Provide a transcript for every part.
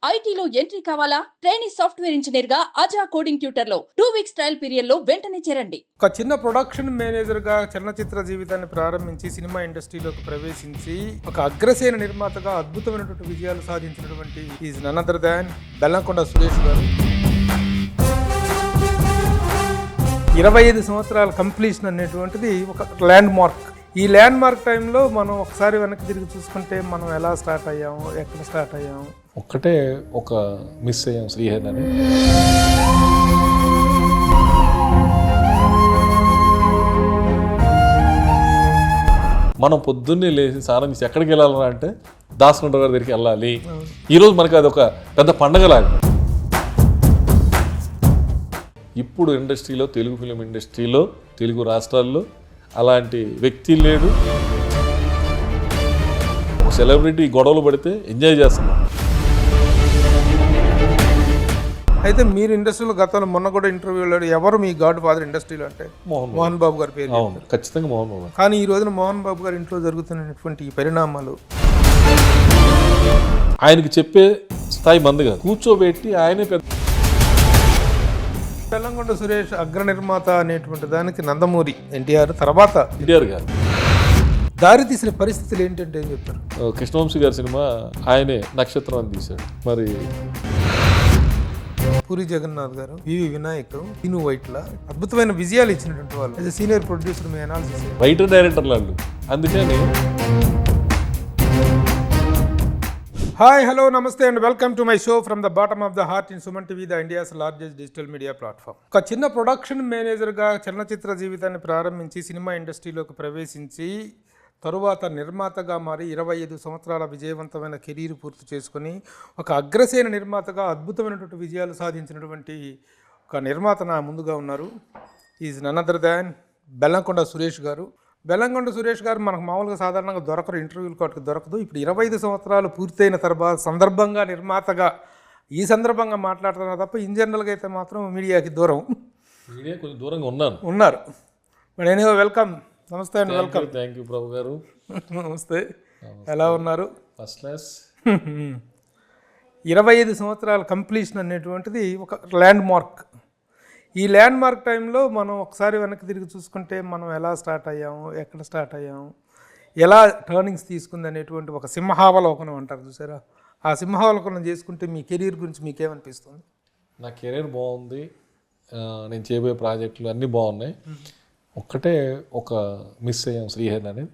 ఐటీలో ఎంట్రీ కావాలా? Trainee software engineer గా అజా కోడింగ్ ట్యూటర్ లో 2 వీక్స్ ట్రయల్ పీరియడ్ లో వెంటనే చేరండి. ఒక చిన్న ప్రొడక్షన్ మేనేజర్ గా చలనచిత్ర జీవితాన్ని ప్రారంభించి సినిమా ఇండస్ట్రీలోకి ప్రవేశించి ఒక అగ్రసేన నిర్మాతగా అద్భుతమైనటువంటి విజయాలు సాధించినటువంటి is none other than Bellamkonda Suresh garu. 25 సంవత్సరాల కంప్లీషన్ అనేటువంటిది ఒక ల్యాండ్ మార్క్. ఈ ల్యాండ్ మార్క్ టైంలో మనం ఒకసారి వెనక్కి తిరిగి చూసుకుంటే మనం ఎలా స్టార్ట్ అయ్యాము, ఎక్కడ స్టార్ట్ అయ్యాము, ఒక్కటే ఒక మిస్ అయ్యాం శ్రీహరి అని. మనం పొద్దున్నే లేచి స్నానం చేసి ఎక్కడికి వెళ్ళాలన్నా అంటే దాసకుంట గారి దగ్గరికి వెళ్ళాలి. ఈరోజు మనకి అది ఒక పెద్ద పండగలాగా. ఇప్పుడు ఇండస్ట్రీలో, తెలుగు ఫిలిం ఇండస్ట్రీలో, తెలుగు రాష్ట్రాల్లో అలాంటి వ్యక్తి లేడు. ఒక సెలబ్రిటీ గొడవలు పడితే ఎంజాయ్ చేస్తున్నాం. అయితే మీరు ఇండస్ట్రీలో గతంలో మొన్న కూడా ఇంటర్వ్యూలో ఎవరు మీ గాడ్ ఫాదర్ ఇండస్ట్రీలో అంటే మోహన్ బాబు గారి పేరు. అవును, ఖచ్చితంగా మోహన్ బాబు. కానీ ఈ రోజున మోహన్ బాబు గారి ఇంట్లో జరుగుతున్నటువంటి ఈ పరిణామాలు ఆయనకి చెప్పే స్థాయి మంది కాదు, కూర్చోబెట్టి ఆయనే పెద్ద. బెల్లంకొండ సురేష్ అగ్ర నిర్మాత అనేటువంటి దానికి నందమూరి ఎన్టీఆర్ తర్వాత ఎన్టీఆర్ గారు దారి తీసిన పరిస్థితులు ఏంటంటే ఏం చెప్తారు? కృష్ణవంశీ గారి సినిమా ఆయనే నక్షత్రం అని తీశాడు. మరి పూరి జగన్నాథ్ గారు, వివి వినాయక్, ఇను వైట్ల అద్భుతమైన విజయాలు ఇచ్చినటువంటి వాళ్ళు. సీనియర్ ప్రొడ్యూసర్ మీ అనాలిసిస్. రైటర్ డైరెక్టర్ వాళ్ళు. అందుకని హాయ్, హలో, నమస్తే and welcome to my show from the bottom of the heart in Suman TV, the India's largest digital media platform. ఒక చిన్న ప్రొడక్షన్ మేనేజర్గా చలనచిత్ర జీవితాన్ని ప్రారంభించి సినిమా ఇండస్ట్రీలోకి ప్రవేశించి తరువాత నిర్మాతగా మారి 25 సంవత్సరాల విజయవంతమైన కెరీర్ పూర్తి చేసుకుని ఒక అగ్రసేన నిర్మాతగా అద్భుతమైనటువంటి విజయాలు సాధించినటువంటి ఒక నిర్మాత నా ముందుగా ఉన్నారు. Is none other than Bellamkonda Suresh garu. Bellamkonda Suresh గారు మనకు మామూలుగా సాధారణంగా దొరకరు, ఇంటర్వ్యూలు కాటికి దొరకదు. ఇప్పుడు 25 సంవత్సరాలు పూర్తయిన తర్వాత సందర్భంగా నిర్మాతగా ఈ సందర్భంగా మాట్లాడుతున్నారు తప్ప ఇన్ జనరల్గా అయితే మాత్రం మీడియాకి దూరం. మీడియా కొంచెం దూరంగా ఉన్నారు. But anyway welcome. నమస్తే అండి, వెల్కమ్. థ్యాంక్ యూ ప్రభు గారు. నమస్తే, ఎలా ఉన్నారు? First class. 25 సంవత్సరాల కంప్లీషన్ అనేటువంటిది ఒక ల్యాండ్ మార్క్. ఈ ల్యాండ్ మార్క్ టైంలో మనం ఒకసారి వెనక్కి తిరిగి చూసుకుంటే మనం ఎలా స్టార్ట్ అయ్యాము, ఎక్కడ స్టార్ట్ అయ్యాము, ఎలా టర్నింగ్స్ తీసుకుంది అనేటువంటి ఒక సింహావలోకనం అంటారు చూసారా. ఆ సింహావలోకనం చేసుకుంటే మీ కెరీర్ గురించి మీకేమనిపిస్తుంది? నా కెరీర్ బాగుంది, నేను చేయబోయే ప్రాజెక్టులు అన్నీ బాగున్నాయి. ఒక్కటే ఒక మిస్ అయ్యాం శ్రీహరి అనేది.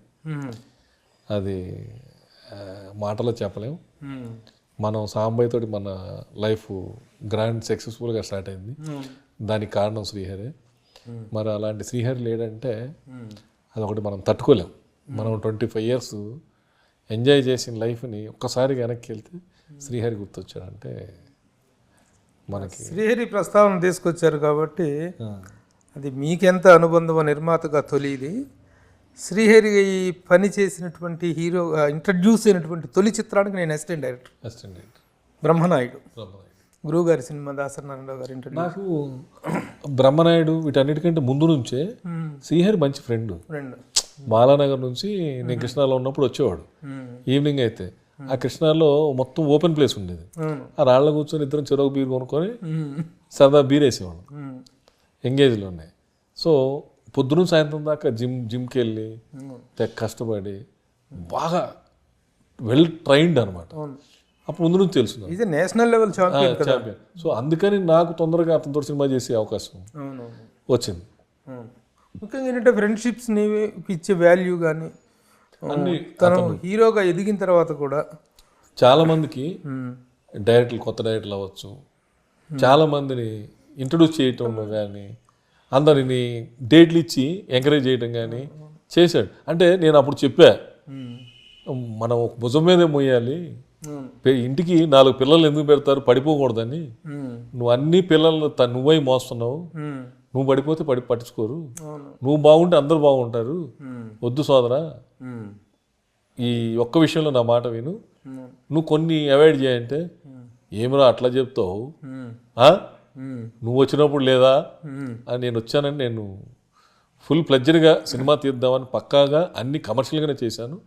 అది మాటలో చెప్పలేము. మనం సాంబయ్యతోటి మన లైఫ్ గ్రాండ్ సక్సెస్ఫుల్గా స్టార్ట్ అయింది. దానికి కారణం శ్రీహరి. మరి అలాంటి శ్రీహరి లేడంటే అదొకటి మనం తట్టుకోలేం. మనం 25 years ఎంజాయ్ చేసిన లైఫ్ని ఒక్కసారి వెనక్కి వెళ్తే శ్రీహరి గుర్తొచ్చాడంటే మనకి. శ్రీహరి ప్రస్తావన తీసుకొచ్చారు కాబట్టి అది మీకెంత అనుబంధం నిర్మాతగా తొలిది. శ్రీహరి పని చేసినటువంటి హీరో ఇంట్రడ్యూస్ అయినటువంటి తొలి చిత్రానికి నేను అసిస్టెంట్ డైరెక్టర్ బ్రహ్మనాయుడు. గురువు గారి సినిమా దాసనారాయణరావు గారి ఇంటర్వ్యూ. నాకు బ్రహ్మనాయుడు వీటన్నిటికంటే ముందు నుంచే శ్రీహరి మంచి ఫ్రెండ్. బాలానగర్ నుంచి నేను కృష్ణాలో ఉన్నప్పుడు వచ్చేవాడు. ఈవినింగ్ అయితే ఆ కృష్ణాలో మొత్తం ఓపెన్ ప్లేస్ ఉండేది. ఆ రాళ్ళ కూర్చొని ఇద్దరం చెరుకు బీర్ కొనుక్కొని సరదా బీర్ వేసేవాడు ఎంగేజ్లోనే. సో పొద్దున సాయంత్రం దాకా జిమ్కి వెళ్ళి కష్టపడి బాగా వెల్ ట్రైన్డ్ అనమాట. అప్పుడు ముందు నుంచి తెలుసు ఇది నేషనల్ లెవెల్ ఛాంపియన్. సో అందుకని నాకు తొందరగా అతనితో సినిమా చేసే అవకాశం వచ్చింది. ముఖ్యంగా ఏంటంటే ఫ్రెండ్షిప్స్ని ఇచ్చే వాల్యూ కానీ తను హీరోగా ఎదిగిన తర్వాత కూడా చాలామందికి డైరెక్టర్లు, కొత్త డైరెక్టర్లు అవ్వచ్చు, చాలామందిని ఇంట్రడ్యూస్ చేయటంలో కానీ అందరిని డేట్లు ఇచ్చి ఎంకరేజ్ చేయడం కానీ చేశాడు. అంటే నేను అప్పుడు చెప్పా, మనం ఒక భుజం మీదే మోయాలి, ఇంటికి 4 పిల్లలు ఎందుకు పెడతారు, పడిపోకూడదని. నువ్వు అన్ని పిల్లలు నువ్వై మోస్తున్నావు, నువ్వు పడిపోతే పట్టించుకోరు, నువ్వు బాగుంటే అందరూ బాగుంటారు, వద్దు సోదరా, ఈ ఒక్క విషయంలో నా మాట విను, నువ్వు కొన్ని అవాయిడ్ చేయంటే ఏమిరా అట్లా చెప్తావు, నువ్వు వచ్చినప్పుడు లేదా అని నేను వచ్చానని నేను ఫుల్ ప్లెడ్జర్గా సినిమా తీద్దామని పక్కాగా అన్ని కమర్షియల్గానే చేశాను.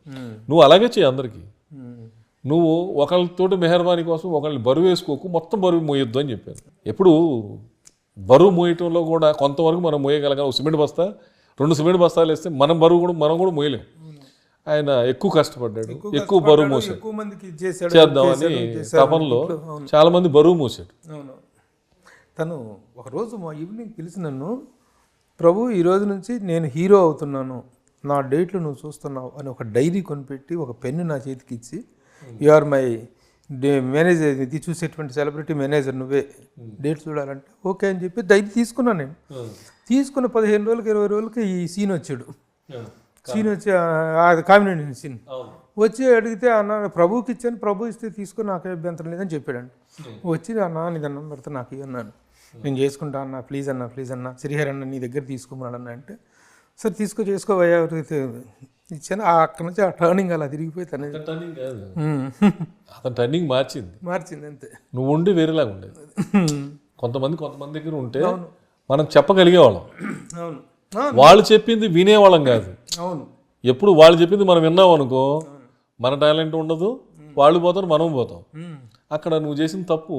నువ్వు అలాగే చేయి అందరికీ. నువ్వు ఒకళ్ళతోటి మెహర్బానీ కోసం ఒకళ్ళని బరువు వేసుకోకు, మొత్తం బరువు మోయొద్దు అని చెప్పాను. ఎప్పుడు బరువు మోయటంలో కూడా కొంతవరకు మనం మోయగలగాలి. ఒక సిమెంట్ బస్తా 2 సిమెంట్ బస్తాలు వేస్తే మనం కూడా మోయలేం. ఆయన ఎక్కువ కష్టపడ్డాడు, ఎక్కువ బరువు మోసాడు. ఎక్కువ మందికి చేశాడు, చేద్దామని తపనలో చాలా మంది బరువు మోసాడు. అవును. తను ఒకరోజు మా ఈవినింగ్ పిలిచి నన్ను, ప్రభు ఈ రోజు నుంచి నేను హీరో అవుతున్నాను, నా డేట్లు నువ్వు చూస్తున్నావు అని ఒక డైరీ కొనిపెట్టి ఒక పెన్ను నా చేతికి ఇచ్చి, యు ఆర్ మై మేనేజర్, ఇది చూసేటువంటి సెలబ్రిటీ మేనేజర్, నువ్వే డేట్ చూడాలంటే ఓకే అని చెప్పి డైరీ తీసుకున్నాను. నేను తీసుకున్న 15 రోజులకి 20 రోజులకి ఈ సీన్ వచ్చాడు. సీన్ వచ్చి అది కామినేషన్ సీన్ వచ్చి అడిగితే, అన్న ప్రభుకి ఇచ్చాను, ప్రభు ఇస్తే తీసుకుని నాకే అభ్యంతరం లేదని చెప్పాడండి. వచ్చి అన్న నీ దండం పెడితే నాకు ఇవ్వన్నాను, నేను చేసుకుంటా అన్న, ప్లీజ్ అన్న శ్రీహరి అన్న నీ దగ్గర తీసుకోమన్నాడు అన్న అంటే, సరే చేసుకోవయ్యా ఇచ్చాను. అక్కడ నుంచి ఆ టర్నింగ్ అలా తిరిగిపోయి తన అతను టర్నింగ్ మార్చింది అంతే. నువ్వు ఉండి వేరేలాగా ఉండేది. కొంతమంది దగ్గర ఉంటే మనం చెప్పగలిగేవాళ్ళం, అవును, వాళ్ళు చెప్పింది వినేవాళ్ళం కాదు. అవును, ఎప్పుడు వాళ్ళు చెప్పింది మనం విన్నాం అనుకో, మన టాలెంట్ ఉండదు, వాళ్ళు పోతారు, మనం పోతాం. అక్కడ నువ్వు చేసిన తప్పు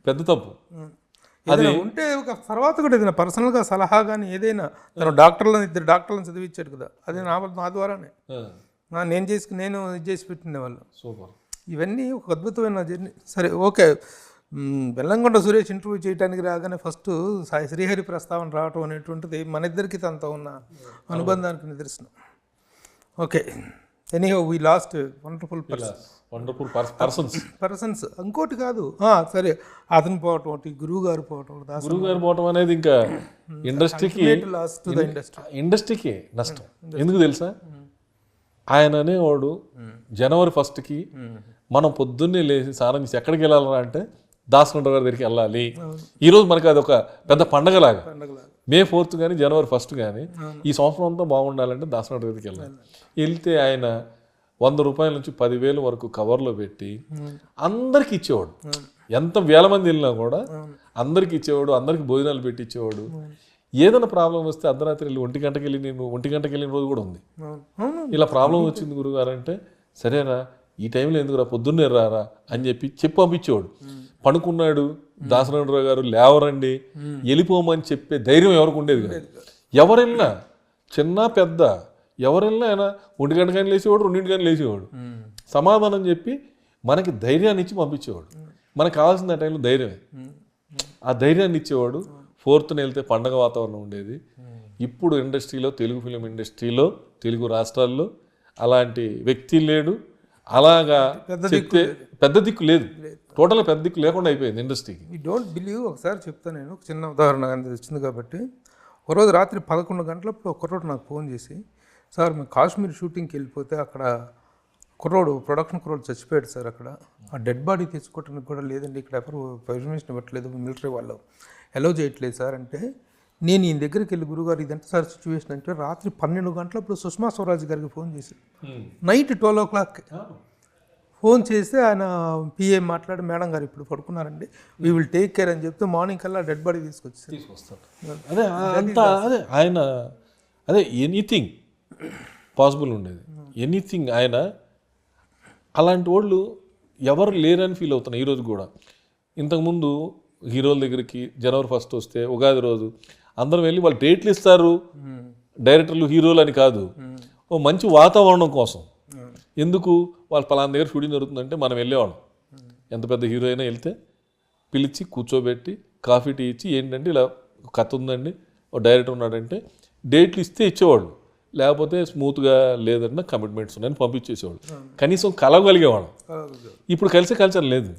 పెద్ద తప్పు. అది ఉంటే ఒక తర్వాత కూడా ఏదైనా పర్సనల్గా సలహా కానీ ఏదైనా, తను ఇద్దరు డాక్టర్లను చదివించాడు కదా, అది నా ద్వారానే నేను ఇది చేసి పెట్టిన వాళ్ళు. సూపర్. ఇవన్నీ ఒక అద్భుతమైన జర్నీ. సరే ఓకే, బెల్లంకొండ సురేష్ ఇంటర్వ్యూ చేయడానికి రాగానే ఫస్ట్ శ్రీహరి ప్రస్తావన రావటం అనేటువంటిది మన ఇద్దరికి తనతో ఉన్న అనుబంధానికి నిదర్శనం. Okay, anyhow we last wonderful persons. ఇంకోటి కాదు, సరే అతను పోవటం, గురువు గారు పోవటం అనేది ఇంకా ఇండస్ట్రీకి నష్టం. ఎందుకు తెలుసా, ఆయన అనేవాడు జనవరి 1కి మనం పొద్దున్నే లేచి స్నానం చేసి ఎక్కడికి వెళ్ళాలరా అంటే దాసకంఠ గారి దగ్గరికి వెళ్ళాలి. ఈరోజు మనకి అది ఒక పెద్ద పండగలాగా. May 4th కానీ జనవరి 1st కానీ ఈ సంవత్సరం అంతా బాగుండాలంటే దాసకంఠ దగ్గరికి వెళ్ళాలి. వెళ్తే ఆయన 100 రూపాయల నుంచి 10,000 వరకు కవర్లో పెట్టి అందరికి ఇచ్చేవాడు. ఎంత వేల మంది వెళ్ళినా కూడా అందరికి ఇచ్చేవాడు, అందరికి భోజనాలు పెట్టి ఇచ్చేవాడు. ఏదైనా ప్రాబ్లం వస్తే అర్ధరాత్రి వెళ్ళి 1 గంటకి వెళ్ళిన రోజు కూడా ఉంది. ఇలా ప్రాబ్లం వచ్చింది గురుగారు అంటే, సరేనా ఈ టైంలో ఎందుకురా, పొద్దున్నే రారా అని చెప్పి పంపించేవాడు. పడుకున్నాడు దాసనారాయణరావు గారు, లేవరండి వెళ్ళిపోమని చెప్పే ధైర్యం ఎవరికి ఉండేది కాదు. ఎవరెళ్ళినా చిన్న పెద్ద ఎవరెళ్ళినా ఆయన 1 గంటకని లేచేవాడు, 2 గంటలు లేచేవాడు. సమాధానం చెప్పి మనకి ధైర్యాన్ని ఇచ్చి పంపించేవాడు. మనకు కావాల్సిన టైంలో ధైర్యమే. ఆ ధైర్యాన్ని ఇచ్చేవాడు. 4th వెళ్తే పండగ వాతావరణం ఉండేది. ఇప్పుడు ఇండస్ట్రీలో, తెలుగు ఫిలిం ఇండస్ట్రీలో, తెలుగు రాష్ట్రాల్లో అలాంటి వ్యక్తి లేడు. అలాగా చెప్తే పెద్ద దిక్కు లేదు, టోటల్గా పెద్ద దిక్కు లేకుండా అయిపోయింది ఇండస్ట్రీకి. You don't believe. ఒకసారి చెప్తాను నేను, ఒక చిన్న ఉదాహరణ వచ్చింది కాబట్టి. ఒకరోజు రాత్రి 11 గంటలప్పుడు ఒక కుర్రోడు నాకు ఫోన్ చేసి, సార్ మేము కాశ్మీర్ షూటింగ్కి వెళ్ళిపోతే అక్కడ ప్రొడక్షన్ కుర్రోడు చచ్చిపోయాడు సార్, అక్కడ ఆ డెడ్ బాడీ తెచ్చుకోవడానికి కూడా లేదండి, ఇక్కడ ఎవరు పర్మిషన్ ఇవ్వట్లేదు, మిలిటరీ వాళ్ళు అలౌ చేయట్లేదు సార్ అంటే, నేను ఈయన దగ్గరికి వెళ్ళి, గురుగారు ఇదంతా సార్ సిచ్యువేషన్ అంటే, రాత్రి 12 గంటలప్పుడు సుష్మా స్వరాజ్ గారికి ఫోన్ చేశాడు. నైట్ 12 o'clock ఫోన్ చేస్తే ఆయన పిఏ మాట్లాడి, మేడం గారు ఇప్పుడు పడుకున్నారండి, వీ విల్ టేక్ కేర్ అని చెప్తే మార్నింగ్ కల్లా డెడ్ బాడీ తీసుకొస్తాడు. అదే ఎనీథింగ్ పాసిబుల్ ఉండేది, ఎనీథింగ్. ఆయన అలాంటి వాళ్ళు ఎవరు లేరని ఫీల్ అవుతున్నారు ఈరోజు కూడా. ఇంతకుముందు హీరోల దగ్గరికి జనవరి 1st వస్తే ఉగాది రోజు అందరం వెళ్ళి వాళ్ళు డేట్లు ఇస్తారు, డైరెక్టర్లు హీరోలు అని కాదు, ఓ మంచి వాతావరణం కోసం. ఎందుకు, వాళ్ళు పలానా దగ్గర షూటింగ్ జరుగుతుందంటే మనం వెళ్ళేవాళ్ళం. ఎంత పెద్ద హీరో అయినా వెళ్తే పిలిచి కూర్చోబెట్టి కాఫీ టీ ఇచ్చి, ఏంటంటే ఇలా కథ ఉందండి, ఓ డైరెక్టర్ ఉన్నాడంటే డేట్లు ఇస్తే ఇచ్చేవాళ్ళు, లేకపోతే స్మూత్గా లేదన్నా కమిట్మెంట్స్ ఉన్నాయని పంపించేసేవాళ్ళు. కనీసం కలవగలిగేవాళ్ళం. ఇప్పుడు కలిసే కల్చర్ లేదు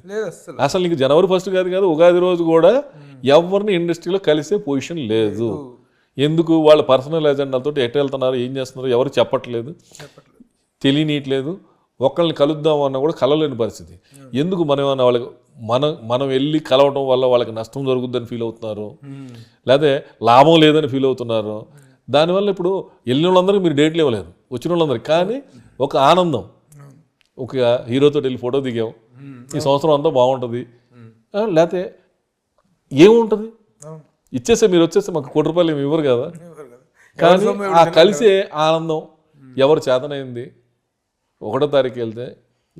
అసలు. నీకు జనవరి 1st కాదు ఉగాది రోజు కూడా ఎవరిని ఇండస్ట్రీలో కలిసే పొజిషన్ లేదు. ఎందుకు, వాళ్ళ పర్సనల్ ఎజెండాలతో ఎటు వెళ్తున్నారు, ఏం చేస్తున్నారు ఎవరు చెప్పట్లేదు, తెలియనీయట్లేదు. ఒకళ్ళని కలుద్దాం అన్నా కూడా కలవలేని పరిస్థితి. ఎందుకు మనం వాళ్ళకి మనం వెళ్ళి కలవటం వల్ల వాళ్ళకి నష్టం జరుగుద్దని ఫీల్ అవుతున్నారు, లేకపోతే లాభం లేదని ఫీల్ అవుతున్నారు. దానివల్ల ఇప్పుడు వెళ్ళిన వాళ్ళందరికీ మీరు డేట్లు ఇవ్వలేరు, వచ్చిన వాళ్ళందరికీ. కానీ ఒక ఆనందం, ఒక హీరోతో వెళ్ళి ఫోటో దిగాం, ఈ సంవత్సరం అంతా బాగుంటుంది. లేకపోతే ఏముంటుంది, ఇచ్చేస్తే మీరు వచ్చేస్తే మాకు ₹1 ఏమి ఇవ్వరు కదా. కానీ ఆ కలిసే ఆనందం ఎవరు చేతనైంది 1వ తారీఖు వెళ్తే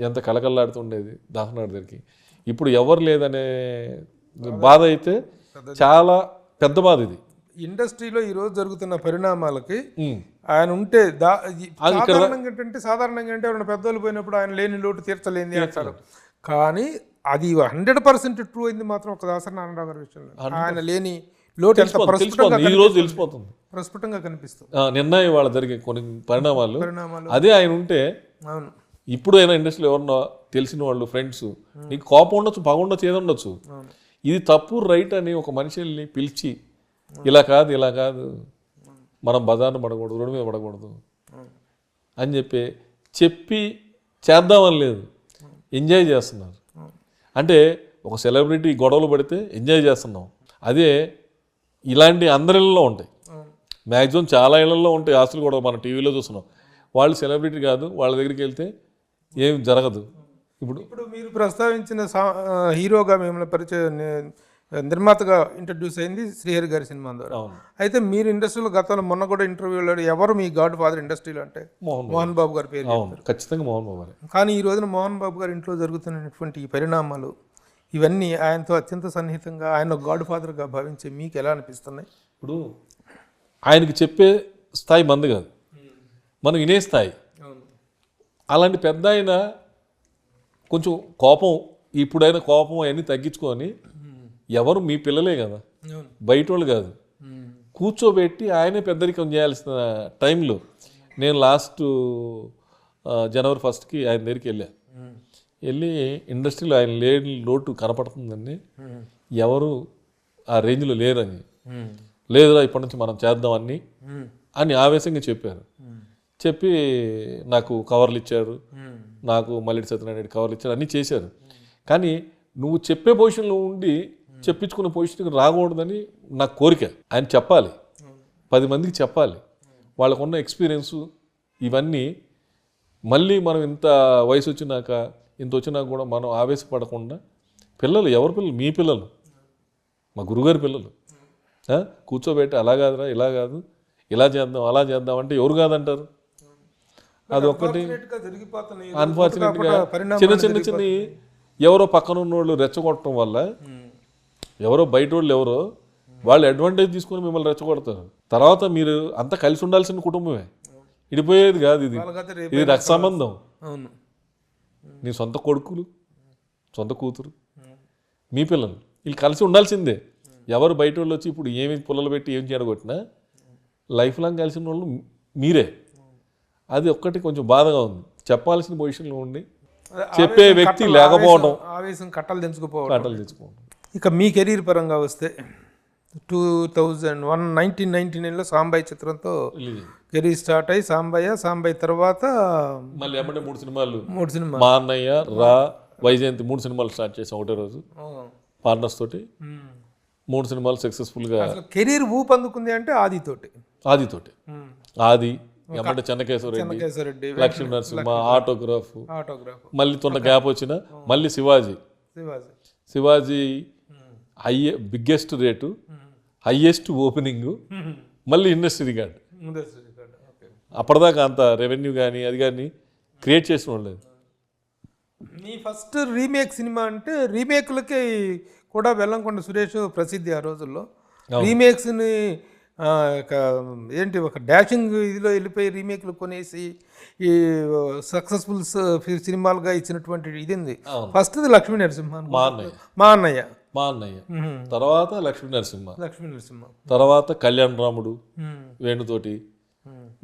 ఎంత కలకల్లాడుతుండేది దాసనాథ్ దగ్గరికి. ఇప్పుడు ఎవరు లేదనే బాధ అయితే చాలా పెద్ద బాధ ఇది. ఇండస్ట్రీలో ఈరోజు జరుగుతున్న పరిణామాలకి ఆయన ఉంటే సాధారణంగా అంటే ఎవరైనా పెద్దోళ్ళు పోయినప్పుడు ఆయన లేని లోటు తీర్చలేంది అంటారు. కానీ అది 100% ట్రూ అయింది మాత్రం ఒక దాసరి నారాయణరావు గారి విషయంలో. ఆయన లేని లోటు ఎంత ప్రస్ఫుటంగా కనిపిస్తుంది. నిర్ణయం వాళ్ళ జరిగే కొన్ని పరిణామాలు అదే ఆయన ఉంటే. అవును, ఇప్పుడు అయినా ఇండస్ట్రీలో ఎవరన్నా తెలిసిన వాళ్ళు ఫ్రెండ్స్ నీకు కోపం ఉండొచ్చు, పగ ఉండొచ్చు, ఏది ఉండొచ్చు, ఇది తప్పు రైట్ అని ఒక మనిషిని పిలిచి ఇలా కాదు మనం బజార్ను పడకూడదు, రోడ్డు మీద పడకూడదు అని చెప్పి చేద్దామని లేదు, ఎంజాయ్ చేస్తున్నారు. అంటే ఒక సెలబ్రిటీ గొడవలు పడితే ఎంజాయ్ చేస్తున్నాం. అదే ఇలాంటి అందరి ఇళ్ళలో ఉంటాయి, మ్యాక్సిమం చాలా ఇళ్లలో ఉంటాయి ఆస్తులు కూడా. మనం టీవీలో చూస్తున్నాం. వాళ్ళు సెలబ్రిటీ కాదు, వాళ్ళ దగ్గరికి వెళ్తే ఏం జరగదు. ఇప్పుడు మీరు ప్రస్తావించిన హీరోగా మిమ్మల్ని నిర్మాతగా ఇంట్రడ్యూస్ అయింది శ్రీహరి గారి సినిమా ద్వారా. అయితే మీరు ఇండస్ట్రీలో గతంలో మొన్న కూడా ఇంటర్వ్యూలో ఎవరు మీ గాడ్ ఫాదర్ ఇండస్ట్రీలో అంటే మోహన్ బాబు గారి పేరు. ఖచ్చితంగా మోహన్ బాబు గారు. కానీ ఈ రోజున మోహన్ బాబు గారి ఇంట్లో జరుగుతున్నటువంటి ఈ పరిణామాలు ఇవన్నీ ఆయనతో అత్యంత సన్నిహితంగా ఆయన గాడ్ ఫాదర్గా భావించే మీకు ఎలా అనిపిస్తున్నాయి? ఇప్పుడు ఆయనకి చెప్పే స్థాయి మంది కాదు, మనం వినే స్థాయి. అలాంటి పెద్ద ఆయన కొంచెం కోపం, ఇప్పుడైనా కోపం అవన్నీ తగ్గించుకొని, ఎవరు మీ పిల్లలే కదా, బయట వాళ్ళు కాదు, కూర్చోబెట్టి ఆయనే పెద్దరికం చేయాల్సిన టైంలో నేను లాస్ట్ జనవరి 1కి ఆయన దగ్గరికి వెళ్ళి ఇండస్ట్రీలో ఆయన లేని లోటు కనపడుతుందని, ఎవరు ఆ రేంజ్లో లేరని, లేదురా ఇప్పటి నుంచి మనం చేద్దామని అని ఆవేశంగా చెప్పారు. చెప్పి నాకు కవర్లు ఇచ్చారు, నాకు మల్లిడి సత్యనారాయణ కవర్లు ఇచ్చారు, అన్నీ చేశారు. కానీ నువ్వు చెప్పే పొజిషన్లో ఉండి చెప్పించుకునే పొజిషన్కి రాకూడదని నాకు కోరిక. ఆయన చెప్పాలి, 10 మందికి చెప్పాలి, వాళ్ళకున్న ఎక్స్పీరియన్సు ఇవన్నీ. మళ్ళీ మనం ఇంత వయసు వచ్చినాక ఇంత వచ్చినా కూడా మనం ఆవేశపడకుండా, పిల్లలు ఎవరి పిల్లలు, మీ పిల్లలు, మా గురుగారి పిల్లలు, కూర్చోబెట్టి అలా కాదురా, ఇలా కాదు, ఇలా చేద్దాం, అలా చేద్దాం అంటే ఎవరు కాదంటారు? అదొక్కటి అన్ఫార్చునేట్గా చిన్న ఎవరో పక్కన ఉన్నోళ్ళు రెచ్చగొట్టడం వల్ల, ఎవరో బయట వాళ్ళు అడ్వాంటేజ్ తీసుకొని మిమ్మల్ని రెచ్చగొడతారు. తర్వాత మీరు అంతా కలిసి ఉండాల్సిన కుటుంబమే, ఇడిపోయేది కాదు. ఇది రక్త సంబంధం. నీ సొంత కొడుకులు, సొంత కూతురు, మీ పిల్లలు, వీళ్ళు కలిసి ఉండాల్సిందే. ఎవరు బయట వాళ్ళు వచ్చి ఇప్పుడు ఏమి పుల్లలు పెట్టి ఏం చేయడగొట్టినా లైఫ్ లాంగ్ కలిసిన వాళ్ళు మీరే. అది ఒక్కటి కొంచెం బాధగా ఉంది. చెప్పాల్సిన పొజిషన్లో ఉండి చెప్పే వ్యక్తి లేకపోవడం, ఆవేశం కట్టలు తెచ్చుకోవడం. ఇక మీ కెరీర్ పరంగా వస్తే 1999లో సాంబాయి చిత్రంతో కెరీర్ స్టార్ట్ అయ్యి సాంబాయి తర్వాత మళ్ళీ ఎమ్మటే 3 సినిమాలు, మా అన్నయ్య, రా, వైజయంతి 3 సినిమాలు స్టార్ట్ చేసాం ఒకటే రోజు పార్ట్నర్స్ తోటి. 3 సినిమాలు సక్సెస్ఫుల్గా. కెరీర్ ఊపందుకుంది అంటే ఆదితోటి ఎమ్మటే చెన్నకేశ్వరరెడ్డి, లక్ష్మీ నరసింహ, ఆటోగ్రాఫ్, మళ్ళీ తొండ గ్యాప్ వచ్చిన మళ్ళీ Shivaji biggest rate, highest opening, మళ్ళీ ఇండస్ట్రీ రికార్డ్. అప్పటిదాకా అంత రెవెన్యూ కానీ అది కానీ క్రియేట్ చేసిన వాళ్ళు. మీ ఫస్ట్ రీమేక్ సినిమా అంటే రీమేక్లకి కూడా వెల్లంకొండ సురేష్ ప్రసిద్ధి ఆ రోజుల్లో. రీమేక్స్ని ఏంటి ఒక డాషింగ్ ఇదిలో వెళ్ళిపోయి రీమేక్లు కొనేసి ఈ సక్సెస్ఫుల్ సినిమాలుగా ఇచ్చినటువంటి ఇది ఉంది. ఫస్ట్ లక్ష్మీ నరసింహ, మా అన్నయ్య, తర్వాత లక్ష్మీ నరసింహ, తర్వాత కళ్యాణ్ రాముడు వేణుతోటి,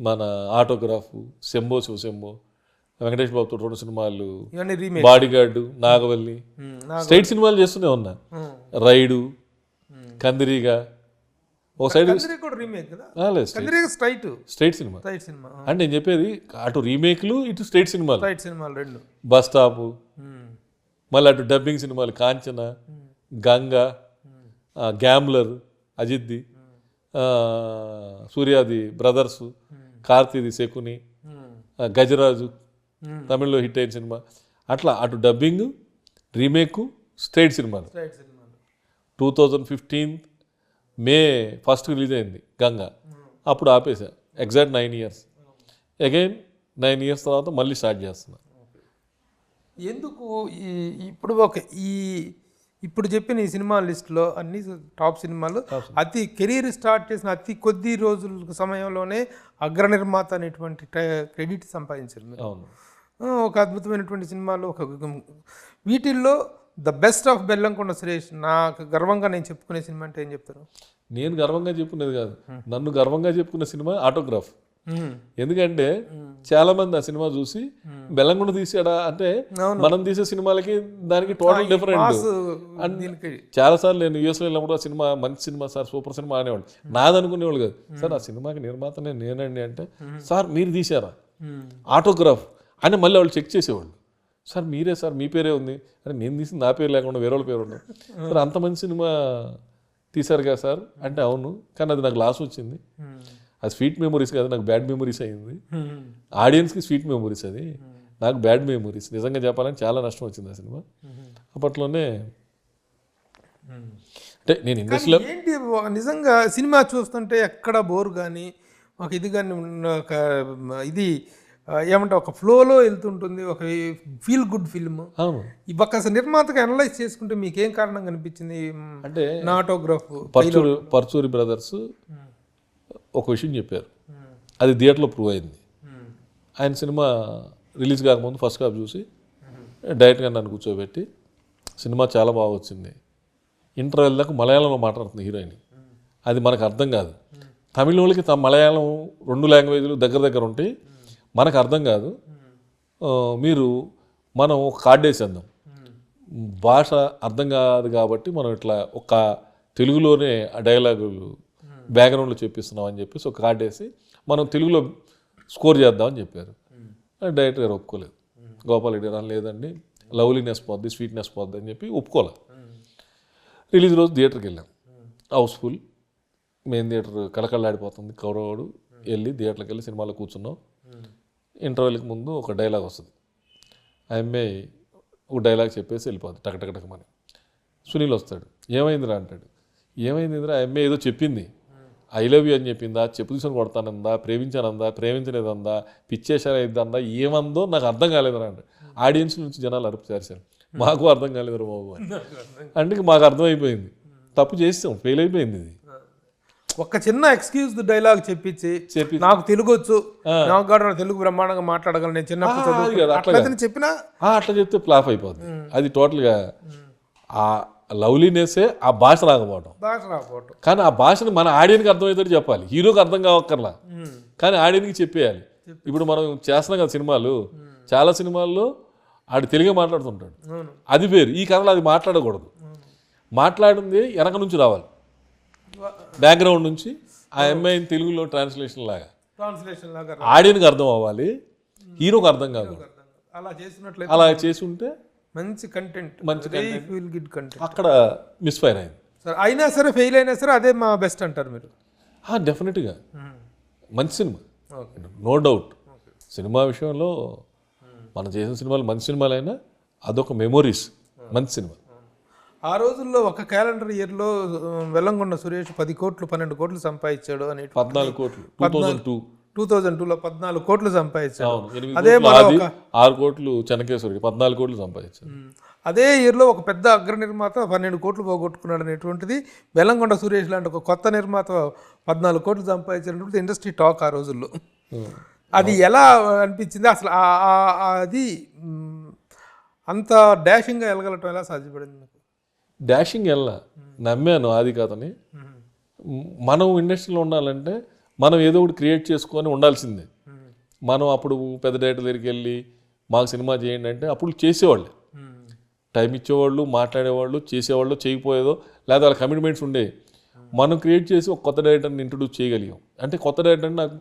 మన ఆటోగ్రాఫ్, శంభో శివశంభో, వెంకటేష్ బాబుతో 2 సినిమాలు, బాడీగార్డు, నాగవల్లి, స్ట్రైట్ సినిమాలు చేస్తూనే ఉన్నా. రైడు, కందిరీగా, ఒక సైడ్ స్ట్రైట్ సినిమా. అంటే నేను చెప్పేది అటు రీమేక్లు, ఇటు స్ట్రైట్ సినిమాలు, బస్ స్టాప్, మళ్ళీ అటు డబ్బింగ్ సినిమాలు, కాంచన, గంగా, గ్యాంబ్లర్, అజిత్ది, సూర్యాది బ్రదర్స్, కార్తీది శకుని, గజరాజు తమిళ్లో హిట్ అయిన సినిమా. అట్లా అటు డబ్బింగ్, రీమేక్, స్ట్రైట్ సినిమాలు. 2015 May 1 రిలీజ్ అయింది గంగా. అప్పుడు ఆపేసా. Exact 9 years. అగైన్ 9 years తర్వాత మళ్ళీ స్టార్ట్ చేస్తున్నా. ఎందుకు ఇప్పుడు ఇప్పుడు చెప్పిన ఈ సినిమా లిస్టులో అన్ని టాప్ సినిమాలు అతి కెరీర్ స్టార్ట్ చేసిన అతి కొద్ది రోజుల సమయంలోనే అగ్ర నిర్మాత అనేటువంటి క్రెడిట్ సంపాదించారు మీరు. అవును. ఒక అద్భుతమైనటువంటి సినిమాలు వీటిల్లో the best of Bellamkonda Suresh నాకు గర్వంగా నేను చెప్పుకునే సినిమా అంటే ఏం చెప్తారు? నేను గర్వంగా చెప్పుకునేది కాదు, నన్ను గర్వంగా చెప్పుకునే సినిమా ఆటోగ్రాఫ్. ఎందుకంటే చాలా మంది ఆ సినిమా చూసి బెల్లంకొండ తీసాడా అంటే మనం తీసే సినిమాలకి దానికి టోటల్ డిఫరెంట్. చాలా సార్లు నేను యూఎస్లో వెళ్ళినప్పుడు ఆ సినిమా మంచి సినిమా సార్, సూపర్ సినిమా అనేవాళ్ళు. నాది అనుకునేవాళ్ళు కాదు. సార్ ఆ సినిమాకి నిర్మాతనే నేనండి అంటే, సార్ మీరు తీసారా ఆటోగ్రాఫ్ అని మళ్ళీ వాళ్ళు చెక్ చేసేవాళ్ళు. సార్ మీరే సార్, మీ పేరే ఉంది అంటే, నేను తీసింది నా పేరు లేకుండా వేరే వాళ్ళ పేరు ఉండదు. సార్ అంత మంచి సినిమా తీశారు కదా సార్ అంటే, అవును కానీ అది నాకు లాస్ వచ్చింది. అది స్వీట్ మెమరీస్ కాదు, నాకు బ్యాడ్ మెమరీస్ అయింది. ఆడియన్స్కి స్వీట్ మెమరీస్, అది నాకు బ్యాడ్ మెమరీస్. నిజంగా చెప్పాలని చాలా నష్టం వచ్చింది ఆ సినిమా అప్పట్లోనే. అంటే నేను ఇండస్ట్రీలో ఏంటి నిజంగా సినిమా చూస్తుంటే ఎక్కడ బోర్ కానీ ఒక ఇది కానీ ఒక ఇది ఏమంటే ఒక ఫ్లోలో వెళ్తుంటుంది, ఒక ఫీల్ గుడ్ ఫిల్మ్. ఒక నిర్మాతగా అనలైజ్ చేసుకుంటే మీకు ఏం కారణం కనిపించింది అంటే నా ఆటోగ్రాఫ్? పర్చూరి బ్రదర్స్ ఒక విషయం చెప్పారు, అది థియేటర్లో ప్రూవ్ అయింది. ఆయన సినిమా రిలీజ్ కాకముందు ఫస్ట్ కాపీ చూసి డైరెక్ట్గా నన్ను కూర్చోబెట్టి, సినిమా చాలా బాగా వచ్చింది, ఇంటర్వెల్ దాకా మలయాళంలో మాట్లాడుతుంది హీరోయిన్, అది మనకు అర్థం కాదు. తమిళ వాళ్ళకి మలయాళం 2 లాంగ్వేజ్లు దగ్గర ఉంటాయి, మనకు అర్థం కాదు. మనం ఒక కార్డు వేసేద్దాం, భాష అర్థం కాదు కాబట్టి మనం ఇట్లా ఒక తెలుగులోనే ఆ డైలాగులు బ్యాక్గ్రౌండ్లో చెప్పిస్తున్నాం అని చెప్పేసి ఒక కార్డు వేసి మనం తెలుగులో స్కోర్ చేద్దామని చెప్పారు. డైరెక్టర్ గారు ఒప్పుకోలేదు. గోపాల్ రెడ్డి గారు లేదండి, లవ్లీనెస్ పోద్ది, స్వీట్నెస్ పోద్ది అని చెప్పి ఒప్పుకోలేదు. రిలీజ్ రోజు థియేటర్కి వెళ్ళాం, హౌస్ఫుల్, మెయిన్ థియేటర్ కళకళలాడిపోతుంది, కౌరవుడు. వెళ్ళి థియేటర్కి వెళ్ళి సినిమాలో కూర్చున్నాం. ఇంటర్వెల్కి ముందు ఒక డైలాగ్ వస్తుంది, ఆ అమ్మాయి ఒక డైలాగ్ చెప్పేసి వెళ్ళిపోద్ది టకటకటకమని. సునీల్ వస్తాడు, ఏమైందిరా అంటాడు. ఏమైందిరా, ఆ అమ్మాయి ఏదో చెప్పింది, ఐ లవ్ యూ అని చెప్పిందా, చెప్పు తీసుకొని కొడతానందా, ప్రేమించానందా, ప్రేమించలేదందా, పిచ్చేసారైందా, ఏమందో నాకు అర్థం కాలేదురా అంటే. ఆడియన్స్ నుంచి జనాలు అరుపు చేశారు, మాకు అర్థం కాలేదురా బాబు అని. అంటే మాకు అర్థమైపోయింది, తప్పు చేస్తాం, ఫెయిల్ అయిపోయింది. ఇది ఒక చిన్న ఎక్స్క్యూజ్ డైలాగ్ చెప్పించి నాకు తెలుగు వచ్చు, నాకు కూడా తెలుగు బ్రహ్మాండంగా మాట్లాడగలను, నేను చిన్నప్పుడు చెప్పినా అట్లా చెప్తే ఫ్లాప్ అయిపోతుంది. అది టోటల్గా ఆ లవ్లీనెస్సే ఆ భాష రాకపోవడం. కానీ ఆ భాషను మన ఆడియన్కి అర్థమవుతాడు చెప్పాలి, హీరోకి అర్థం కావక్కర్లా, కానీ ఆడియన్కి చెప్పేయాలి. ఇప్పుడు మనం చేస్తున్నాం కదా సినిమాలు, చాలా సినిమాల్లో ఆడు తెలుగే మాట్లాడుతుంటాడు, అది వేరు. ఈ కథలో అది మాట్లాడకూడదు, మాట్లాడింది వెనక నుంచి రావాలి, బ్యాక్గ్రౌండ్ నుంచి. ఆ అమ్మాయిని తెలుగులో ట్రాన్స్లేషన్ లాగా ఆడియన్కి అర్థం అవ్వాలి, హీరోకి అర్థం కాదు. అలా చేసి ఉంటే మంచి కంటెంట్, ఫీల్ గుడ్ కంటెంట్ అక్కడ మిస్ఫైర్ అయింది. సరే అయినా సరే, ఫెయిల్ అయినా సరే అదే మా బెస్ట్ అంటారు మీరు? డెఫినెట్గా మంచి సినిమా, నో డౌట్. సినిమా విషయంలో మనం చేసిన సినిమాలు మంచి సినిమాలైనా అదొక మెమోరీస్, మంచి సినిమా. ఆ రోజుల్లో ఒక క్యాలెండర్ ఇయర్లో వెల్లంకొండ సురేష్ 10 కోట్లు 12 కోట్లు సంపాదించాడు అని. 14 కోట్లు 2002లో 14 కోట్లు సంపాదించాడు. అదే 6 కోట్లు చెన్నకేశ్వరికి, 14 కోట్లు సంపాదించాడు. అదే ఇయర్లో ఒక పెద్ద అగ్ర నిర్మాత 12 కోట్లు పోగొట్టుకున్నాడు అనేటువంటిది, వెల్లంకొండ సురేష్ లాంటి ఒక కొత్త నిర్మాత 14 కోట్లు సంపాదించినటువంటి ఇండస్ట్రీ టాక్ ఆ రోజుల్లో. అది ఎలా అనిపించింది అసలు? అది అంత డాషింగ్గా వెళ్ళగలటం ఎలా సాధ్యపడింది మీకు? డాషింగ్ వెళ్ళా, నమ్మాను ఆది కథని. మనం ఇండస్ట్రీలో ఉండాలంటే మనం ఏదో ఒకటి క్రియేట్ చేసుకొని ఉండాల్సిందే. మనం అప్పుడు పెద్ద డైరెక్టర్ దగ్గరికి వెళ్ళి మాకు సినిమా చేయండి అంటే అప్పుడు చేసేవాళ్ళు, టైం ఇచ్చేవాళ్ళు, మాట్లాడేవాళ్ళు, చేసేవాళ్ళు, చేయకపోయేదో లేదా వాళ్ళ కమిట్మెంట్స్ ఉండేవి. మనం క్రియేట్ చేసి ఒక కొత్త డైరెక్టర్ని ఇంట్రొడ్యూస్ చేయగలిగాం. అంటే కొత్త డైరెక్టర్ అంటే నాకు,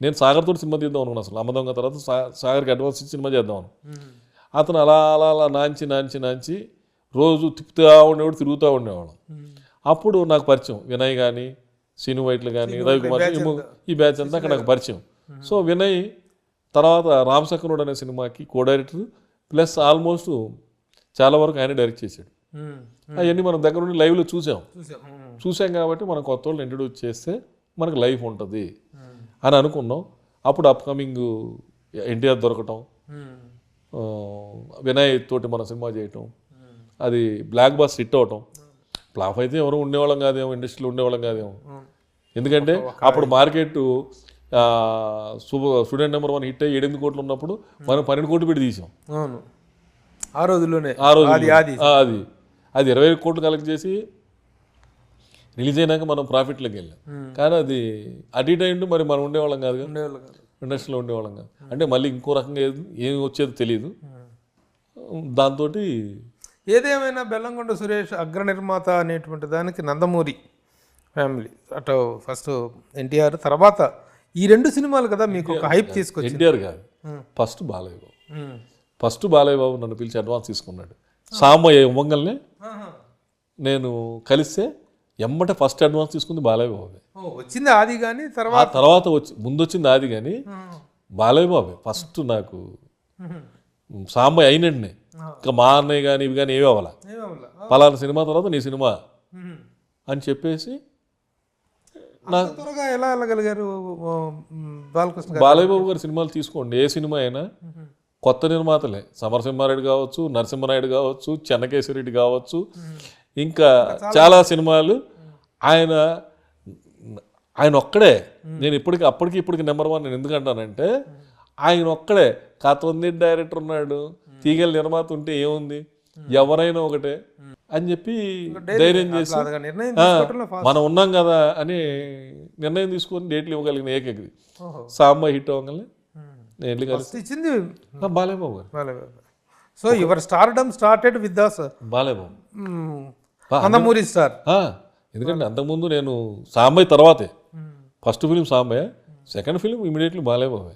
నేను సాగర్తో సినిమా తీద్దాం అనుకున్నాను అసలు. అమ్మదొంగ తర్వాత సాగర్కి అడ్వాన్స్ ఇచ్చి సినిమా చేద్దాం. అతను అలా అలా అలా నాంచి రోజు తిరుగుతూ ఉండేవాళ్ళం. అప్పుడు నాకు పరిచయం వినయ్ కానీ, సీను వైట్లు కానీ, రవికుమార్, ఈ బ్యాచ్ అంతా అక్కడ నాకు పరిచయం. సో వినయ్ తర్వాత రామశంకరుడు అనే సినిమాకి కో డైరెక్టర్ ప్లస్ ఆల్మోస్ట్ చాలా వరకు ఆయన డైరెక్ట్ చేశాడు. అవన్నీ మనం దగ్గర ఉండి లైవ్లో చూసాం కాబట్టి మనం కొత్త వాళ్ళు ఇంట్రడ్యూస్ చేస్తే మనకు లైఫ్ ఉంటుంది అని అనుకున్నాం. అప్పుడు అప్కమింగ్ ఎన్టీఆర్ దొరకటం, వినయ్ తోటి మన సినిమా చేయటం, అది బ్లాక్ బాస్ హిట్ అవటం. ఫ్లాప్ అయితే ఎవరు ఉండేవాళ్ళం కాదేమో, ఇండస్ట్రీలో ఉండేవాళ్ళం కాదేమో. ఎందుకంటే అప్పుడు మార్కెట్ స్టూడెంట్ నెంబర్ 1 హిట్ అయ్యి 7-8 కోట్లు ఉన్నప్పుడు మనం 12 కోట్లు పెట్టి తీసాం. అవును, ఆ రోజుల్లోనే. ఆ రోజు అది 20 కోట్లు కలెక్ట్ చేసి రిలీజ్ అయినాక మనం ప్రాఫిట్లోకి వెళ్ళాం. కానీ అది అటు ఇటు అయిండు, మరి మనం ఉండేవాళ్ళం కాదు, ఇండస్ట్రీలో ఉండేవాళ్ళం కాదు. అంటే మళ్ళీ ఇంకో రకంగా ఏం వచ్చేది తెలియదు. దాంతో ఏదేమైనా బెల్లంకొండ సురేష్ అగ్ర నిర్మాత అనేటువంటి దానికి నందమూరి ఫ్యామిలీ, అటు ఫస్ట్ ఎన్టీఆర్, తర్వాత ఈ 2 సినిమాలు కదా మీకు ఒక హైప్ తీసుకొచ్చి. ఎన్టీఆర్ కాదు, ఫస్ట్ బాలయ్య బాబు. ఫస్ట్ బాలయ్య బాబు నన్ను పిలిచి అడ్వాన్స్ తీసుకున్నాడు. సాంబయ్య ఇవ్వగలనే నేను కలిస్తే ఎమ్మటే ఫస్ట్ అడ్వాన్స్ తీసుకుంది బాలయ్య బాబు. వచ్చింది ఆది కానీ తర్వాత ముందు వచ్చింది ఆది కానీ బాలయ్య బాబే ఫస్ట్. నాకు సాంబయ్య అయినట్టునే, ఇంకా మా అన్నయ్య కానీ ఇవి కానీ ఏవి అవ్వాలా, పలానా సినిమా తర్వాత నీ సినిమా అని చెప్పేసి త్వరగా ఎలా వెళ్ళగలిగారు బాలకృష్ణ? బాలయ్య బాబు గారి సినిమాలు తీసుకోండి, ఏ సినిమా అయినా కొత్త నిర్మాతలే. సమరసింహారెడ్డి కావచ్చు, నరసింహనాయుడు కావచ్చు, చెన్నకేశ్వరరెడ్డి కావచ్చు, ఇంకా చాలా సినిమాలు. ఆయన ఒక్కడే. నేను అప్పటికి నెంబర్ 1 నేను ఎందుకంటానంటే ఆయన ఒక్కడే. కాతొంది డైరెక్టర్ ఉన్నాడు, తీగల నిర్మాత ఉంటే ఏముంది, ఎవరైనా ఒకటే అని చెప్పి ధైర్యం చేసి మనం ఉన్నాం కదా అని నిర్ణయం తీసుకొని డేట్లు ఇవ్వగలిగిన ఏకైకది సాంబయ్య హిట్ అవ్వగలని నేను వెళ్ళి కలిసి ఇచ్చింది బాలయ్య బాబు గారు. So your stardom started with the Balayya Babu, Nandamuri star. ఎందుకంటే అంతకుముందు నేను సాంబయ్య తర్వాతే, first film Sambayya, second film immediately Balayya Babu.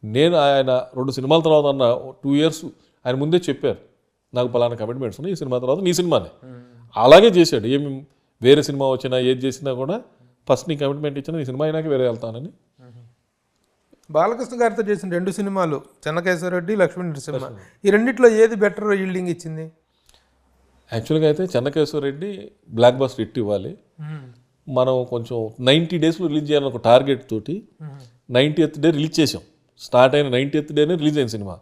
నేను ఆయన 2 సినిమాల తర్వాత అన్న 2 years ఆయన ముందే చెప్పారు, నాకు పలానా కమిట్మెంట్స్ ఉన్నాయి, ఈ సినిమా తర్వాత నీ సినిమానే. అలాగే చేశాడు. ఏమి వేరే సినిమా వచ్చినా ఏది చేసినా కూడా ఫస్ట్ నీ కమిట్మెంట్ ఇచ్చినా ఈ సినిమా అయినాక వేరే వెళ్తానని. బాలకృష్ణ గారితో చేసిన 2 సినిమాలు చెన్నకేశ్వరరెడ్డి, లక్ష్మీ నరసింహ, ఈ రెండిట్లో ఏది బెటర్ ఈల్డింగ్ ఇచ్చింది? యాక్చువల్గా అయితే చెన్నకేశ్వరరెడ్డి బ్లాక్ బస్టర్ హిట్ ఇవ్వాలి. మనం కొంచెం 90 daysలో రిలీజ్ చేయాలని ఒక టార్గెట్ తోటి 90th day రిలీజ్ చేసాం. స్టార్ట్ అయిన 90th dayనే రిలీజ్ అయిన సినిమా.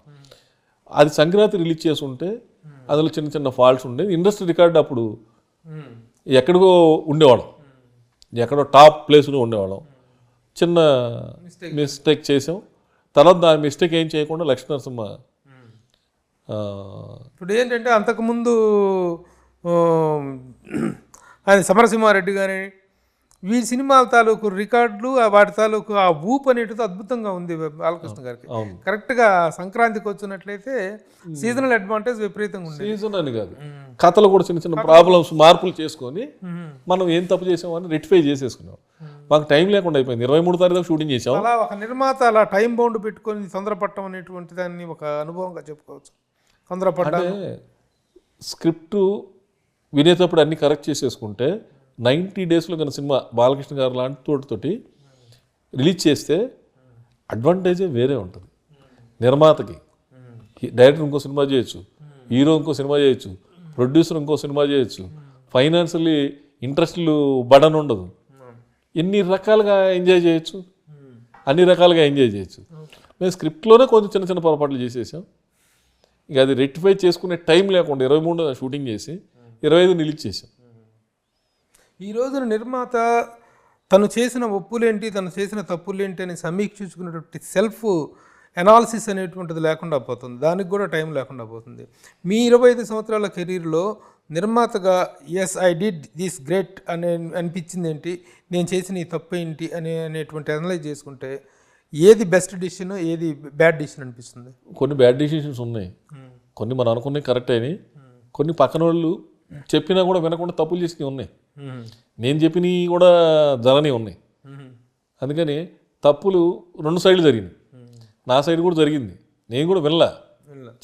అది సంక్రాంతి రిలీజ్ చేసి ఉంటే అందులో చిన్న చిన్న ఫాల్ట్స్ ఉండేది. ఇండస్ట్రీ రికార్డు అప్పుడు ఎక్కడికో ఉండేవాళ్ళం, ఎక్కడో టాప్ ప్లేస్లో ఉండేవాళ్ళం. చిన్న మిస్టేక్ చేసాం. తర్వాత దాని మిస్టేక్ ఏం చేయకుండా లక్ష్మీ నరసింహ. ఇప్పుడు ఏంటంటే అంతకుముందు ఆయన సమరసింహారెడ్డి కానీ వీరి సినిమాల తాలూకు రికార్డులు, వాటి తాలూకు ఆ ఊపు అనేటిది అద్భుతంగా ఉంది బాలకృష్ణ గారికి. కరెక్ట్గా సంక్రాంతికి వచ్చినట్లయితే సీజనల్ అడ్వాంటేజ్ విపరీతంగా ఉంది. సీజన్ అని కాదు, కథలు కూడా చిన్న చిన్న ప్రాబ్లమ్స్ మార్పులు చేసుకొని మనం ఏం తప్పు చేసామని రెక్టిఫై చేసేసుకున్నాం. మాకు టైం లేకుండా అయిపోయింది. 23 తారీఖు షూటింగ్ చేసాం. అలా ఒక నిర్మాత అలా టైం బౌండ్ పెట్టుకొని తొందరపడటం అనేటువంటి దాన్ని ఒక అనుభవంగా చెప్పుకోవచ్చు. తొందరపడ్డా స్క్రిప్ట్ వినేటప్పుడు అన్ని కరెక్ట్ చేసేసుకుంటే 90 daysలో కన్నా సినిమా బాలకృష్ణ గారు లాంటి తోటి రిలీజ్ చేస్తే అడ్వాంటేజే వేరే ఉంటుంది. నిర్మాతకి డైరెక్టర్ ఇంకో సినిమా చేయొచ్చు, హీరో ఇంకో సినిమా చేయొచ్చు, ప్రొడ్యూసర్ ఇంకో సినిమా చేయొచ్చు, ఫైనాన్షియల్లీ ఇంట్రెస్ట్లు బడన్ ఉండదు. ఎన్ని రకాలుగా ఎంజాయ్ చేయొచ్చు, అన్ని రకాలుగా ఎంజాయ్ చేయొచ్చు. మేము స్క్రిప్ట్లోనే కొంచెం చిన్న చిన్న పొరపాట్లు చేసేసాం. ఇక అది రెక్టిఫై చేసుకునే టైం లేకుండా 23 షూటింగ్ చేసి 25 రిలీజ్ చేసాం. ఈ రోజున నిర్మాత తను చేసిన ఒప్పులేంటి, తను చేసిన తప్పులేంటి అని సమీక్షించుకునేటువంటి సెల్ఫ్ అనాలిసిస్ అనేటువంటిది లేకుండా పోతుంది. దానికి కూడా టైం లేకుండా పోతుంది. మీ 25 సంవత్సరాల కెరీర్లో నిర్మాతగా yes I did this great అనిపించింది ఏంటి, నేను చేసిన ఈ తప్పు ఏంటి అనేటువంటి అనలైజ్ చేసుకుంటే ఏది బెస్ట్ డిసిషన్, ఏది బ్యాడ్ డిసిషన్ అనిపిస్తుంది? కొన్ని బ్యాడ్ డిసిషన్స్ ఉన్నాయి, కొన్ని మనం అనుకున్నవి కరెక్ట్ అయినాయి, కొన్ని పక్కన వాళ్ళు చెప్పినా కూడా వినకుండా తప్పులు చేసినవి ఉన్నాయి, నేను చెప్పినవి కూడా జరని ఉన్నాయి. అందుకని తప్పులు 2 సైడ్లు జరిగింది. నా సైడ్ కూడా జరిగింది, నేను కూడా వినలా,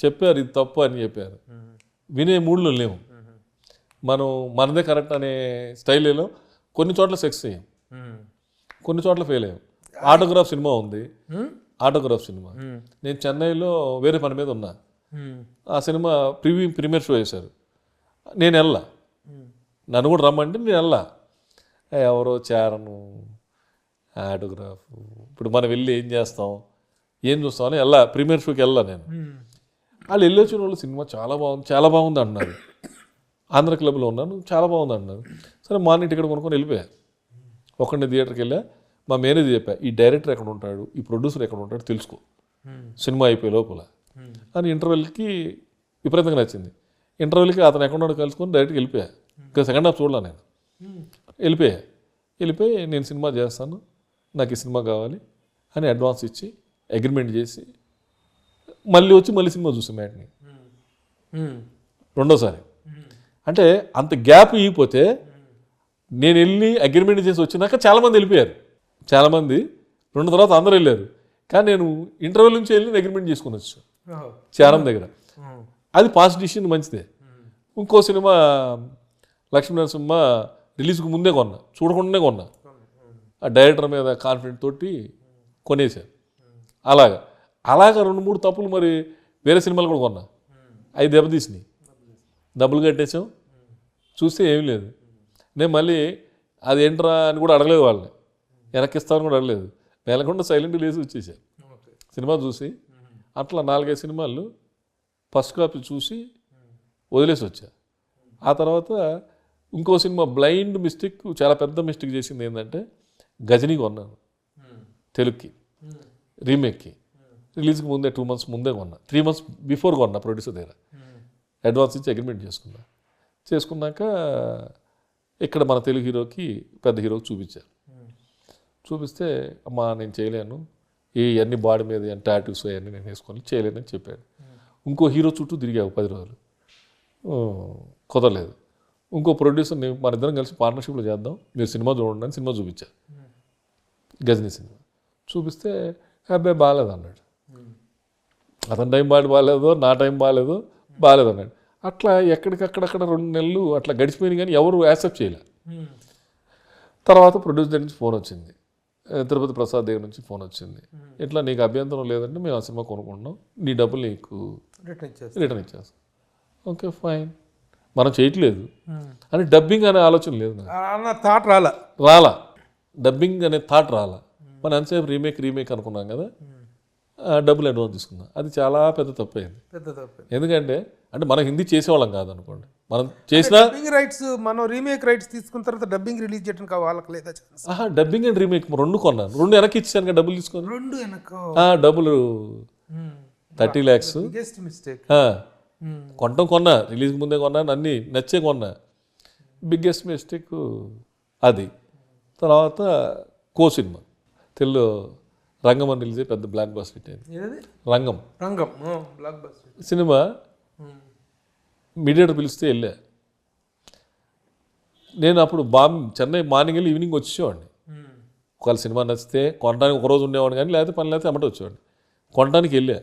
చెప్పారు ఇది తప్పు అని చెప్పారు, వినే మూడ్లో లేవు. మనం మనదే కరెక్ట్ అనే స్టైల్లో కొన్ని చోట్ల సక్సెస్ అయ్యాం, కొన్ని చోట్ల ఫెయిల్ అయ్యాం. ఆటోగ్రాఫ్ సినిమా ఉంది, ఆటోగ్రాఫ్ సినిమా నేను చెన్నైలో వేరే పని మీద ఉన్నా. ఆ సినిమా ప్రీమియర్ షో చేశారు, నేను వెళ్ళా. నన్ను కూడా రమ్మంటే నేను వెళ్ళా. ఎవరో చేరను, ఆటోగ్రాఫ్ ఇప్పుడు మనం వెళ్ళి ఏం చేస్తాం, ఏం చూస్తామని వెళ్ళా. ప్రీమియర్ షోకి వెళ్ళా నేను. వాళ్ళు వెళ్ళి వచ్చిన వాళ్ళు సినిమా చాలా బాగుంది అన్నారు. ఆంధ్ర క్లబ్లో ఉన్నాను, చాలా బాగుంది అన్నారు. సరే మార్నింగ్ టికెట్ కొనుక్కొని వెళ్ళిపోయా. ఒకరిని థియేటర్కి వెళ్ళా, మా మేనేజర్ చెప్పా, ఈ డైరెక్టర్ ఎక్కడ ఉంటాడు, ఈ ప్రొడ్యూసర్ ఎక్కడ ఉంటాడు తెలుసుకో సినిమా అయిపోయే లోపల అని. ఇంటర్వెల్కి విపరీతంగా నచ్చింది. ఇంటర్వెల్కి అతను ఎక్కడ ఉన్నాడో కలుసుకొని డైరెక్ట్గా వెళ్ళిపోయా. ఇంకా సెకండ్ హాఫ్ చూడలా నేను. వెళ్ళిపోయి నేను సినిమా చేస్తాను, నాకు ఈ సినిమా కావాలి అని అడ్వాన్స్ ఇచ్చి అగ్రిమెంట్ చేసి మళ్ళీ సినిమా చూసాం మ్యాట్ని రెండోసారి. అంటే అంత గ్యాప్ ఇవ్వకపోతే నేను వెళ్ళి అగ్రిమెంట్ చేసి వచ్చినాక చాలామంది వెళ్ళిపోయారు. చాలామంది రెండు తర్వాత అందరూ వెళ్ళారు. కానీ నేను ఇంటర్వ్యూల నుంచి వెళ్ళి అగ్రిమెంట్ చేసుకుని వచ్చాను చారం దగ్గర. అది పాస్ట్ డిసిషన్, మంచిదే. ఇంకో సినిమా లక్ష్మీనరసింహ రిలీజ్కి ముందే కొన్నా, చూడకుండానే కొన్నా. ఆ డైరెక్టర్ మీద కాన్ఫిడెంట్ తోటి కొనేసాను. అలాగా 2-3 తప్పులు మరి వేరే సినిమాలు కూడా కొన్నా. అవి దెబ్బతీసినాయి. డబ్బులు కట్టేసాం, చూస్తే ఏమీ లేదు. నేను మళ్ళీ అది ఏంట్రా అని కూడా అడగలేదు, వాళ్ళని వెనక్కి ఇస్తామని కూడా అడగలేదు. వెళ్ళకుండా సైలెంట్ లేసి వచ్చేసాను సినిమా చూసి. అట్లా 4-5 సినిమాలు ఫస్ట్ కాపీ చూసి వదిలేసి వచ్చా. ఆ తర్వాత ఇంకో సినిమా బ్లైండ్ మిస్టేక్, చాలా పెద్ద మిస్టేక్ చేసింది ఏంటంటే గజనీ కొన్నాను తెలుగుకి, రీమేక్కి. రిలీజ్కి ముందే 2 months ముందే కొన్నా, 3 months బిఫోర్ కొన్నా ప్రొడ్యూసర్ దగ్గర. అడ్వాన్స్ ఇచ్చి అగ్రిమెంట్ చేసుకున్నాక ఇక్కడ మన తెలుగు హీరోకి, పెద్ద హీరోకి చూపించారు. చూపిస్తే అమ్మా నేను చేయలేను, అన్ని బాడీ మీద టాటూస్ అవన్నీ నేను వేసుకొని చేయలేనని చెప్పాడు. ఇంకో హీరో చుట్టూ తిరిగావు 10 రోజులు, కుదరలేదు. ఇంకో ప్రొడ్యూసర్ని మన ఇద్దరం కలిసి పార్ట్నర్షిప్లో చేద్దాం, మీరు సినిమా చూడండి అని సినిమా చూపించారు. గజనీ సినిమా చూపిస్తే అబ్బాయి బాగాలేదు అన్నాడు. అతని టైం బాగాలేదో, నా టైం బాగాలేదు అన్నాడు. అట్లా ఎక్కడికక్కడక్కడ 2 నెలలు అట్లా గడిచిపోయింది, కానీ ఎవరు యాక్సెప్ట్ చేయలే. తర్వాత ప్రొడ్యూసర్ నుంచి ఫోన్ వచ్చింది, తిరుపతి ప్రసాద్ దగ్గర నుంచి ఫోన్ వచ్చింది. ఇట్లా నీకు అభ్యంతరం లేదంటే మేము ఆ సినిమా కొనుక్కుంటున్నాం, నీ డబ్బులు నీకు రిటర్న్ ఇచ్చేస్తాం. ఓకే ఫైన్, మనం చేయట్లేదు అని డబ్బింగ్ అనే ఆలోచన లేదు నాకు. థాట్ రాలా డబ్బింగ్ అనే థాట్ రాలా. మనం ఎంతసేపు రీమేక్ అనుకున్నాం కదా, డబ్బులు అడ్వాన్స్ తీసుకున్నాం. అది చాలా పెద్ద తప్పు అయింది. ఎందుకంటే మనం హిందీ చేసేవాళ్ళం కాదు అనుకోండి, మనం చేసిన రైట్స్, మనం రీమేక్ రైట్స్ తీసుకున్న తర్వాత డబ్బింగ్ రిలీజ్ చేయడానికి వాళ్ళకి లేదా ఛాన్స్? డబ్బింగ్ అండ్ రీమేక్ 2 కొన్నాను, 2 వెనక్కి ఇచ్చాను కదా డబ్బులు తీసుకొని. 2 వెనక్కి డబ్బులు 30 lakhs మిస్టేక్. కొన్నా, రిలీజ్కి ముందే కొన్నాను, అన్నీ నచ్చే కొన్నా. బిగ్గెస్ట్ మిస్టేక్ అది. తర్వాత కో సినిమా తెలుగు రంగం అని రిలీజ్ పెద్ద బ్లాక్ బస్టర్ హిట్ అయింది. రంగం బ్లాక్ బస్టర్ సినిమా మీడియేటర్ పిలిస్తే వెళ్ళా. నేను అప్పుడు చెన్నై మార్నింగ్ వెళ్ళి ఈవినింగ్ వచ్చేవాడిని. ఒకవేళ సినిమా నచ్చితే కొనడానికి ఒకరోజు ఉండేవాడిని, కానీ లేకపోతే పని లేకపోతే అమ్మట వచ్చేవాడిని. కొనడానికి వెళ్ళా,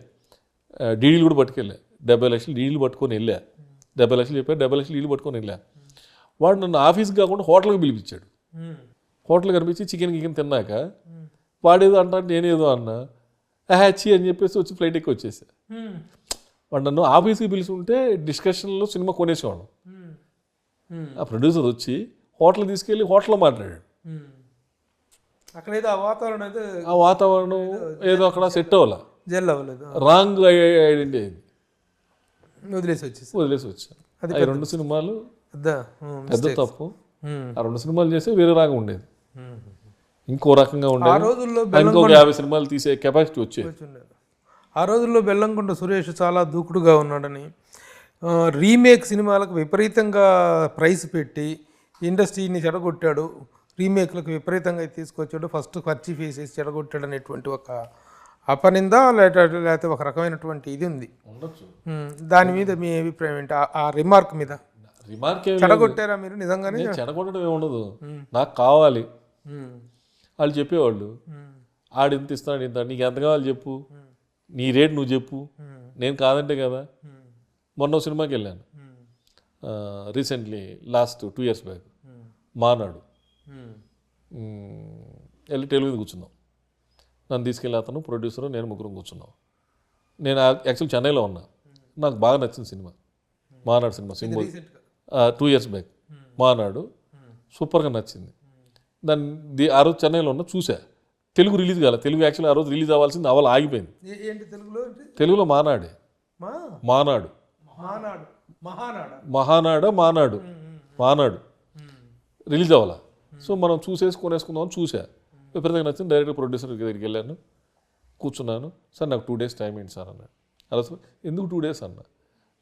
డీడీలు కూడా పట్టుకెళ్ళా. 70 లక్షలు డీడీలు పట్టుకొని వెళ్ళా. 70 లక్షలు చెప్పారు, 70 లక్షలు డీడీలు పట్టుకొని వెళ్ళా. వాడు నన్ను ఆఫీస్కి కాకుండా హోటల్కి పిలిపించాడు. హోటల్ కనిపించి చికెన్ తిన్నాక వాడేదో అంటా, నేనేదో అన్నా, హ్యాచీ అని చెప్పేసి వచ్చి ఫ్లైట్ ఎక్కి వచ్చేసా. వాడు నన్ను ఆఫీస్కి పిలుచుంటే డిస్కషన్లో సినిమా కొనేసేవాడు. ఆ ప్రొడ్యూసర్ వచ్చి హోటల్ తీసుకెళ్ళి హోటల్లో మాట్లాడాడు. అక్కడ ఏదో ఆ వాతావరణం ఏదో అక్కడ సెట్ అవ్వాల, రాంగ్ ఐడెంటిటీ అయింది. వదిలేసి వచ్చా. అది 2 సినిమాలు పెద్ద తప్పు. ఆ 2 సినిమాలు చేస్తే వేరే రాగా ఉండేది, ఇంకో రకంగా ఉండేది. ఇంకొక 50 సినిమాలు తీసే కెపాసిటీ వచ్చేది. ఆ రోజుల్లో బెల్లంకొండ సురేష్ చాలా దూకుడుగా ఉన్నాడని, రీమేక్ సినిమాలకు విపరీతంగా ప్రైస్ పెట్టి ఇండస్ట్రీని చెడగొట్టాడు, రీమేక్లకు విపరీతంగా తీసుకొచ్చాడు, ఫస్ట్ ఖర్చు వేసేసి చెడగొట్టాడు అనేటువంటి ఒక అపనింద లేకపోతే ఒక రకమైనటువంటి ఇది ఉంది. దాని మీద మీ అభిప్రాయం ఏంటి? ఆ రిమార్క్ మీద చెడగొట్టారా మీరు నిజంగానే? చెడగొట్టడం ఏముండదు, నాకు కావాలి వాళ్ళు చెప్పేవాళ్ళు. ఆడింత ఇస్తాడు, ఇంత, నీకు ఎంత కావాలి చెప్పు, నీ రేట్ నువ్వు చెప్పు, నేను కాదంటే కదా. మొన్న సినిమాకి వెళ్ళాను రీసెంట్లీ, లాస్ట్ 2 years బ్యాక్, మానాడు. వెళ్ళి టెలివిజన్ కూర్చున్నాం. నన్ను తీసుకెళ్ళి అతను ప్రొడ్యూసరు నేను ముగ్గురం కూర్చున్నాం. నేను యాక్చువల్ చెన్నైలో ఉన్నా. నాకు బాగా నచ్చిన సినిమా మానాడు సినిమా, సింబల్ 2 years బ్యాక్ మానాడు, సూపర్గా నచ్చింది. దాన్ని ఆ రోజు చెన్నైలో ఉన్నా, చూసా. తెలుగు రిలీజ్ కాలే, తెలుగు యాక్చువల్ ఆ రోజు రిలీజ్ అవ్వాల్సింది, ఆగిపోయింది. తెలుగులో మానాడే. మానాడు రిలీజ్ అవ్వాలా. సో మనం కొనేసుకుందాం అని చూసా. విపరీతంగా నచ్చింది. డైరెక్ట్ ప్రొడ్యూసర్ దగ్గరికి వెళ్ళాను, కూర్చున్నాను. సార్ నాకు 2 days టైం ఏంటి సార్ అన్నాడు. అలా సార్ ఎందుకు 2 days అన్నా.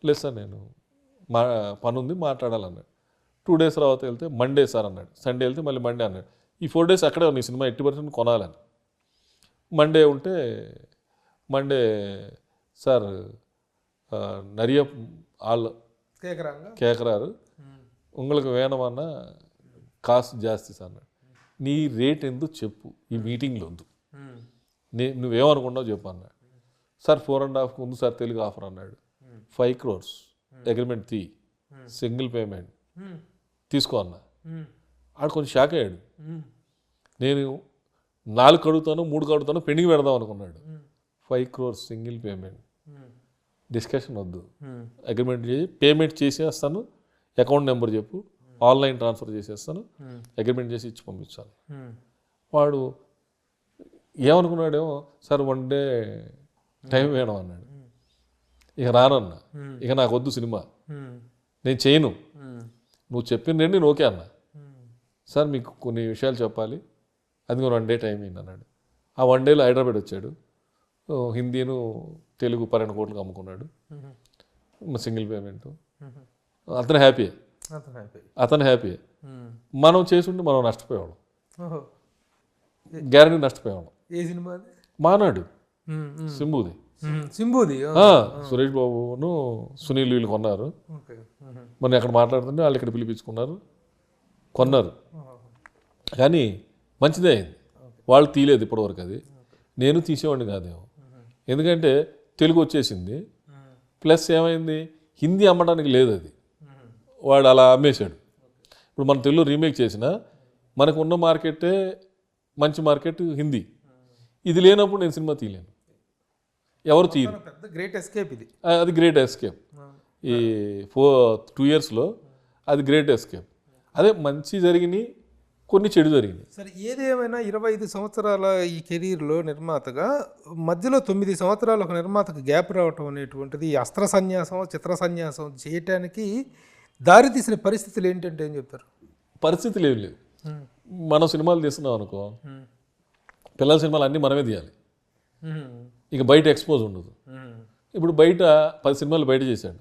లేదు సార్ నేను పని ఉంది మాట్లాడాలన్నాడు. 2 days తర్వాత వెళ్తే మండే సార్ అన్నాడు. సండే వెళ్తే మళ్ళీ మండే అన్నాడు. ఈ 4 days అక్కడే నీ సినిమా 80% కొనాలని. మండే ఉంటే మండే సార్ நிறைய ஆள் கேட்குறாரு, உங்களுக்கு வேணுమన్నా కాస్ట్ జాస్తి సార్ అన్నాడు. నీ రేట్ ఎందుకు చెప్పు, ఈ మీటింగ్లో వద్దు, నువ్వేమనుకున్నావు చెప్పు అన్నాడు. సార్ 4.5 ఉంది సార్ తెలుగు ఆఫర్ అన్నాడు. 5 crores అగ్రిమెంట్ సింగిల్ పేమెంట్ తీసుకో అన్నా. ఆడు కొంచెం షాక్ అయ్యాడు. నేను 4 కడుగుతాను 3 కడుగుతాను పెండింగ్ పెడదాం అనుకున్నాడు. 5 crores సింగిల్ పేమెంట్, డిస్కషన్ వద్దు, అగ్రిమెంట్ చేసి పేమెంట్ చేసేస్తాను, అకౌంట్ నెంబర్ చెప్పు, ఆన్లైన్ ట్రాన్స్ఫర్ చేసేస్తాను, అగ్రిమెంట్ చేసి ఇచ్చి పంపించాను. వాడు ఏమనుకున్నాడేమో సార్ 1 day టైం వేయడం అన్నాడు. ఇక రానన్నా, ఇక నాకు వద్దు సినిమా, నేను చేయను, నువ్వు చెప్పిన రేటు నేను ఓకే అన్నా. సార్ మీకు కొన్ని విషయాలు చెప్పాలి, అది 1 day టైం ఏంటి అన్నాడు. ఆ 1 dayలో హైదరాబాద్ వచ్చాడు. హిందీను తెలుగు 12 కోట్లకు అమ్ముకున్నాడు. Single payment. అతను హ్యాపీ. మనం చేసుంటే మనం నష్టపోయేవాళ్ళం, గ్యారంటీ నష్టపోయేవాళ్ళం. ఏ సినిమా? మానాడు, సింబుది. సురేష్ బాబును సునీల్ వీళ్ళు కొన్నారు. మనం ఎక్కడ మాట్లాడుతుంటే వాళ్ళు ఇక్కడ పిలిపించుకున్నారు, కొన్నారు. కానీ మంచిదే అయింది. వాళ్ళు తీయలేదు ఇప్పటివరకు. అది నేను తీసేవాడిని కాదేమో, ఎందుకంటే తెలుగు వచ్చేసింది. ప్లస్ ఏమైంది, హిందీ అమ్మడానికి లేదు. అది వాడు అలా అమ్మేశాడు. ఇప్పుడు మన తెలుగు రీమేక్ చేసినా మనకు ఉన్న మార్కెటే మంచి మార్కెట్ హిందీ. ఇది లేనప్పుడు నేను సినిమా తీయలేను, ఎవరు తీయరు. గ్రేట్ ఎస్కేప్ ఇది. అది గ్రేట్ ఎస్కేప్. ఈ 2 yearsలో అది గ్రేట్ ఎస్కేప్. అదే మంచి జరిగినాయి, కొన్ని చెడు జరిగినాయి. సరే, ఏదేమైనా 25 సంవత్సరాల ఈ కెరీర్లో నిర్మాతగా మధ్యలో 9 సంవత్సరాలు ఒక నిర్మాతకు గ్యాప్ రావటం అనేటువంటిది అస్త్ర సన్యాసం, చిత్ర సన్యాసం చేయటానికి దారి తీసిన పరిస్థితులు ఏంటంటే ఏం చెప్తారు? పరిస్థితులు ఏం లేవు. మనం సినిమాలు తీస్తున్నాం అనుకో, పిల్లల సినిమాలు అన్నీ మనమే తీయాలి. ఇక బయట ఎక్స్పోజ్ ఉండదు. ఇప్పుడు బయట 10 సినిమాలు బయట చేశాడు,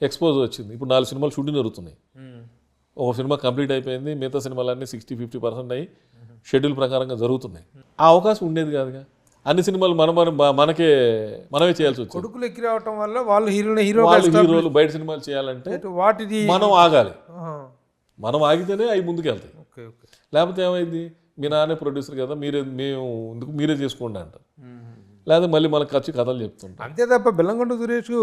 ఎక్స్పోజ్ వచ్చింది. ఇప్పుడు 4 సినిమాలు షూటింగ్ జరుగుతున్నాయి. ఒక సినిమా కంప్లీట్ అయిపోయింది, మిగతా సినిమాలన్నీ 60-50% అయ్యి షెడ్యూల్ ప్రకారంగా జరుగుతున్నాయి. ఆ అవకాశం ఉండేది కాదుగా. అన్ని సినిమాలు మనమే చేయాల్సి వచ్చింది. కొడుకులు ఎక్కి రావటం వల్ల వాళ్ళు హీరోలు బయట సినిమాలు చేయాలంటే వాటిని మనం ఆగాలి. మనం ఆగితేనే అవి ముందుకెళ్తాయి. లేకపోతే ఏమైంది, మీ నాన్నే ప్రొడ్యూసర్ కదా, మీరే చేసుకోండి అంటారు. లేదా మళ్ళీ మనకు ఖర్చు కథలు చెప్తుంటాం. అంతే తప్ప బెల్లంకొండ సురేష్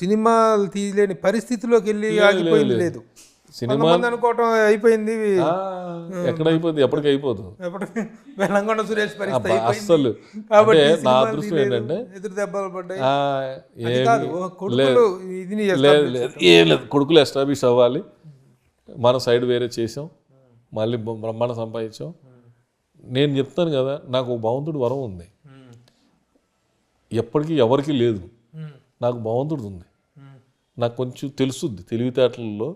సినిమాలు తీయలేని పరిస్థితిలోకి వెళ్ళి ఆగిపోయింది లేదు. సినిమా అనుకోవటం అయిపోయింది, ఎక్కడ అయిపోద్ది, ఎప్పటికీ అయిపోతుంది. బెల్లంకొండ సురేష్ పరిస్థితి అస్సలు. నా అదృష్టం ఏంటంటే ఎదురు దెబ్బలు పడ్డాయి. లేదు, కొడుకులు ఎస్టాబ్లిష్ అవ్వాలి, మన సైడ్ వేరే చేసాం, మళ్ళీ బ్రహ్మాండ సంపాదించాం. నేను చెప్తాను కదా, నాకు భగవంతుడు వరం ఉంది, ఎప్పటికీ ఎవరికి లేదు. నాకు భగవంతుడు ఉంది. నాకు కొంచెం తెలుసుద్ది, తెలివితేటలలో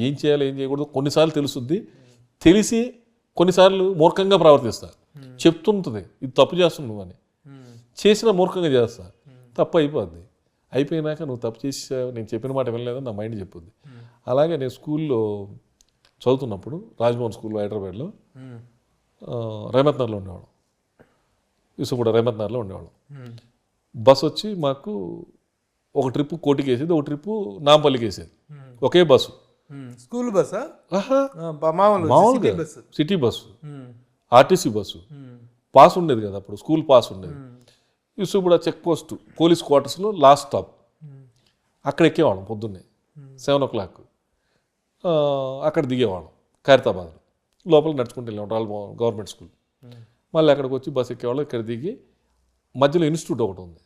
ఏం చేయాలి ఏం చేయకూడదు కొన్నిసార్లు తెలుసుద్ది. తెలిసి కొన్నిసార్లు మూర్ఖంగా ప్రవర్తిస్తా. చెప్తుంటుంది ఇది తప్పు చేస్తున్నావు అని, చేసిన మూర్ఖంగా చేస్తా, తప్పు అయిపోద్ది. అయిపోయినాక నువ్వు తప్పు చేసావు, నేను చెప్పిన మాట వినలేదని నా మైండ్ చెప్పుద్ది. అలాగే నేను స్కూల్లో చదువుతున్నప్పుడు రాజ్మోహన్ స్కూల్లో హైదరాబాద్లో రేమత్ నగర్లో ఉండేవాళ్ళం. యూసుఫ్ కూడా రేమత్ నగర్లో ఉండేవాళ్ళం. బస్ వచ్చి మాకు ఒక ట్రిప్ కోటికి వేసేది, ఒక ట్రిప్ నాంపల్లికి వేసేది. ఒకే బస్సు. స్కూల్ బస్సా? మామూలుగా city bus, RTC bus. Pass ఉండేది కదా అప్పుడు, స్కూల్ పాస్ ఉండేది. యూసుఫ్ కూడా చెక్ పోస్ట్ పోలీస్ క్వార్టర్స్లో లాస్ట్ స్టాప్, అక్కడ ఎక్కేవాళ్ళం. పొద్దున్నే 7 o'clock అక్కడ దిగేవాళ్ళం ఖైరతాబాద్లో. లోపల నడుచుకుంటూ వెళ్ళాం, గవర్నమెంట్ స్కూల్. మళ్ళీ అక్కడికి వచ్చి బస్ ఎక్కేవాళ్ళం. ఇక్కడ దిగి మధ్యలో ఇన్స్టిట్యూట్ ఒకటి ఉంది,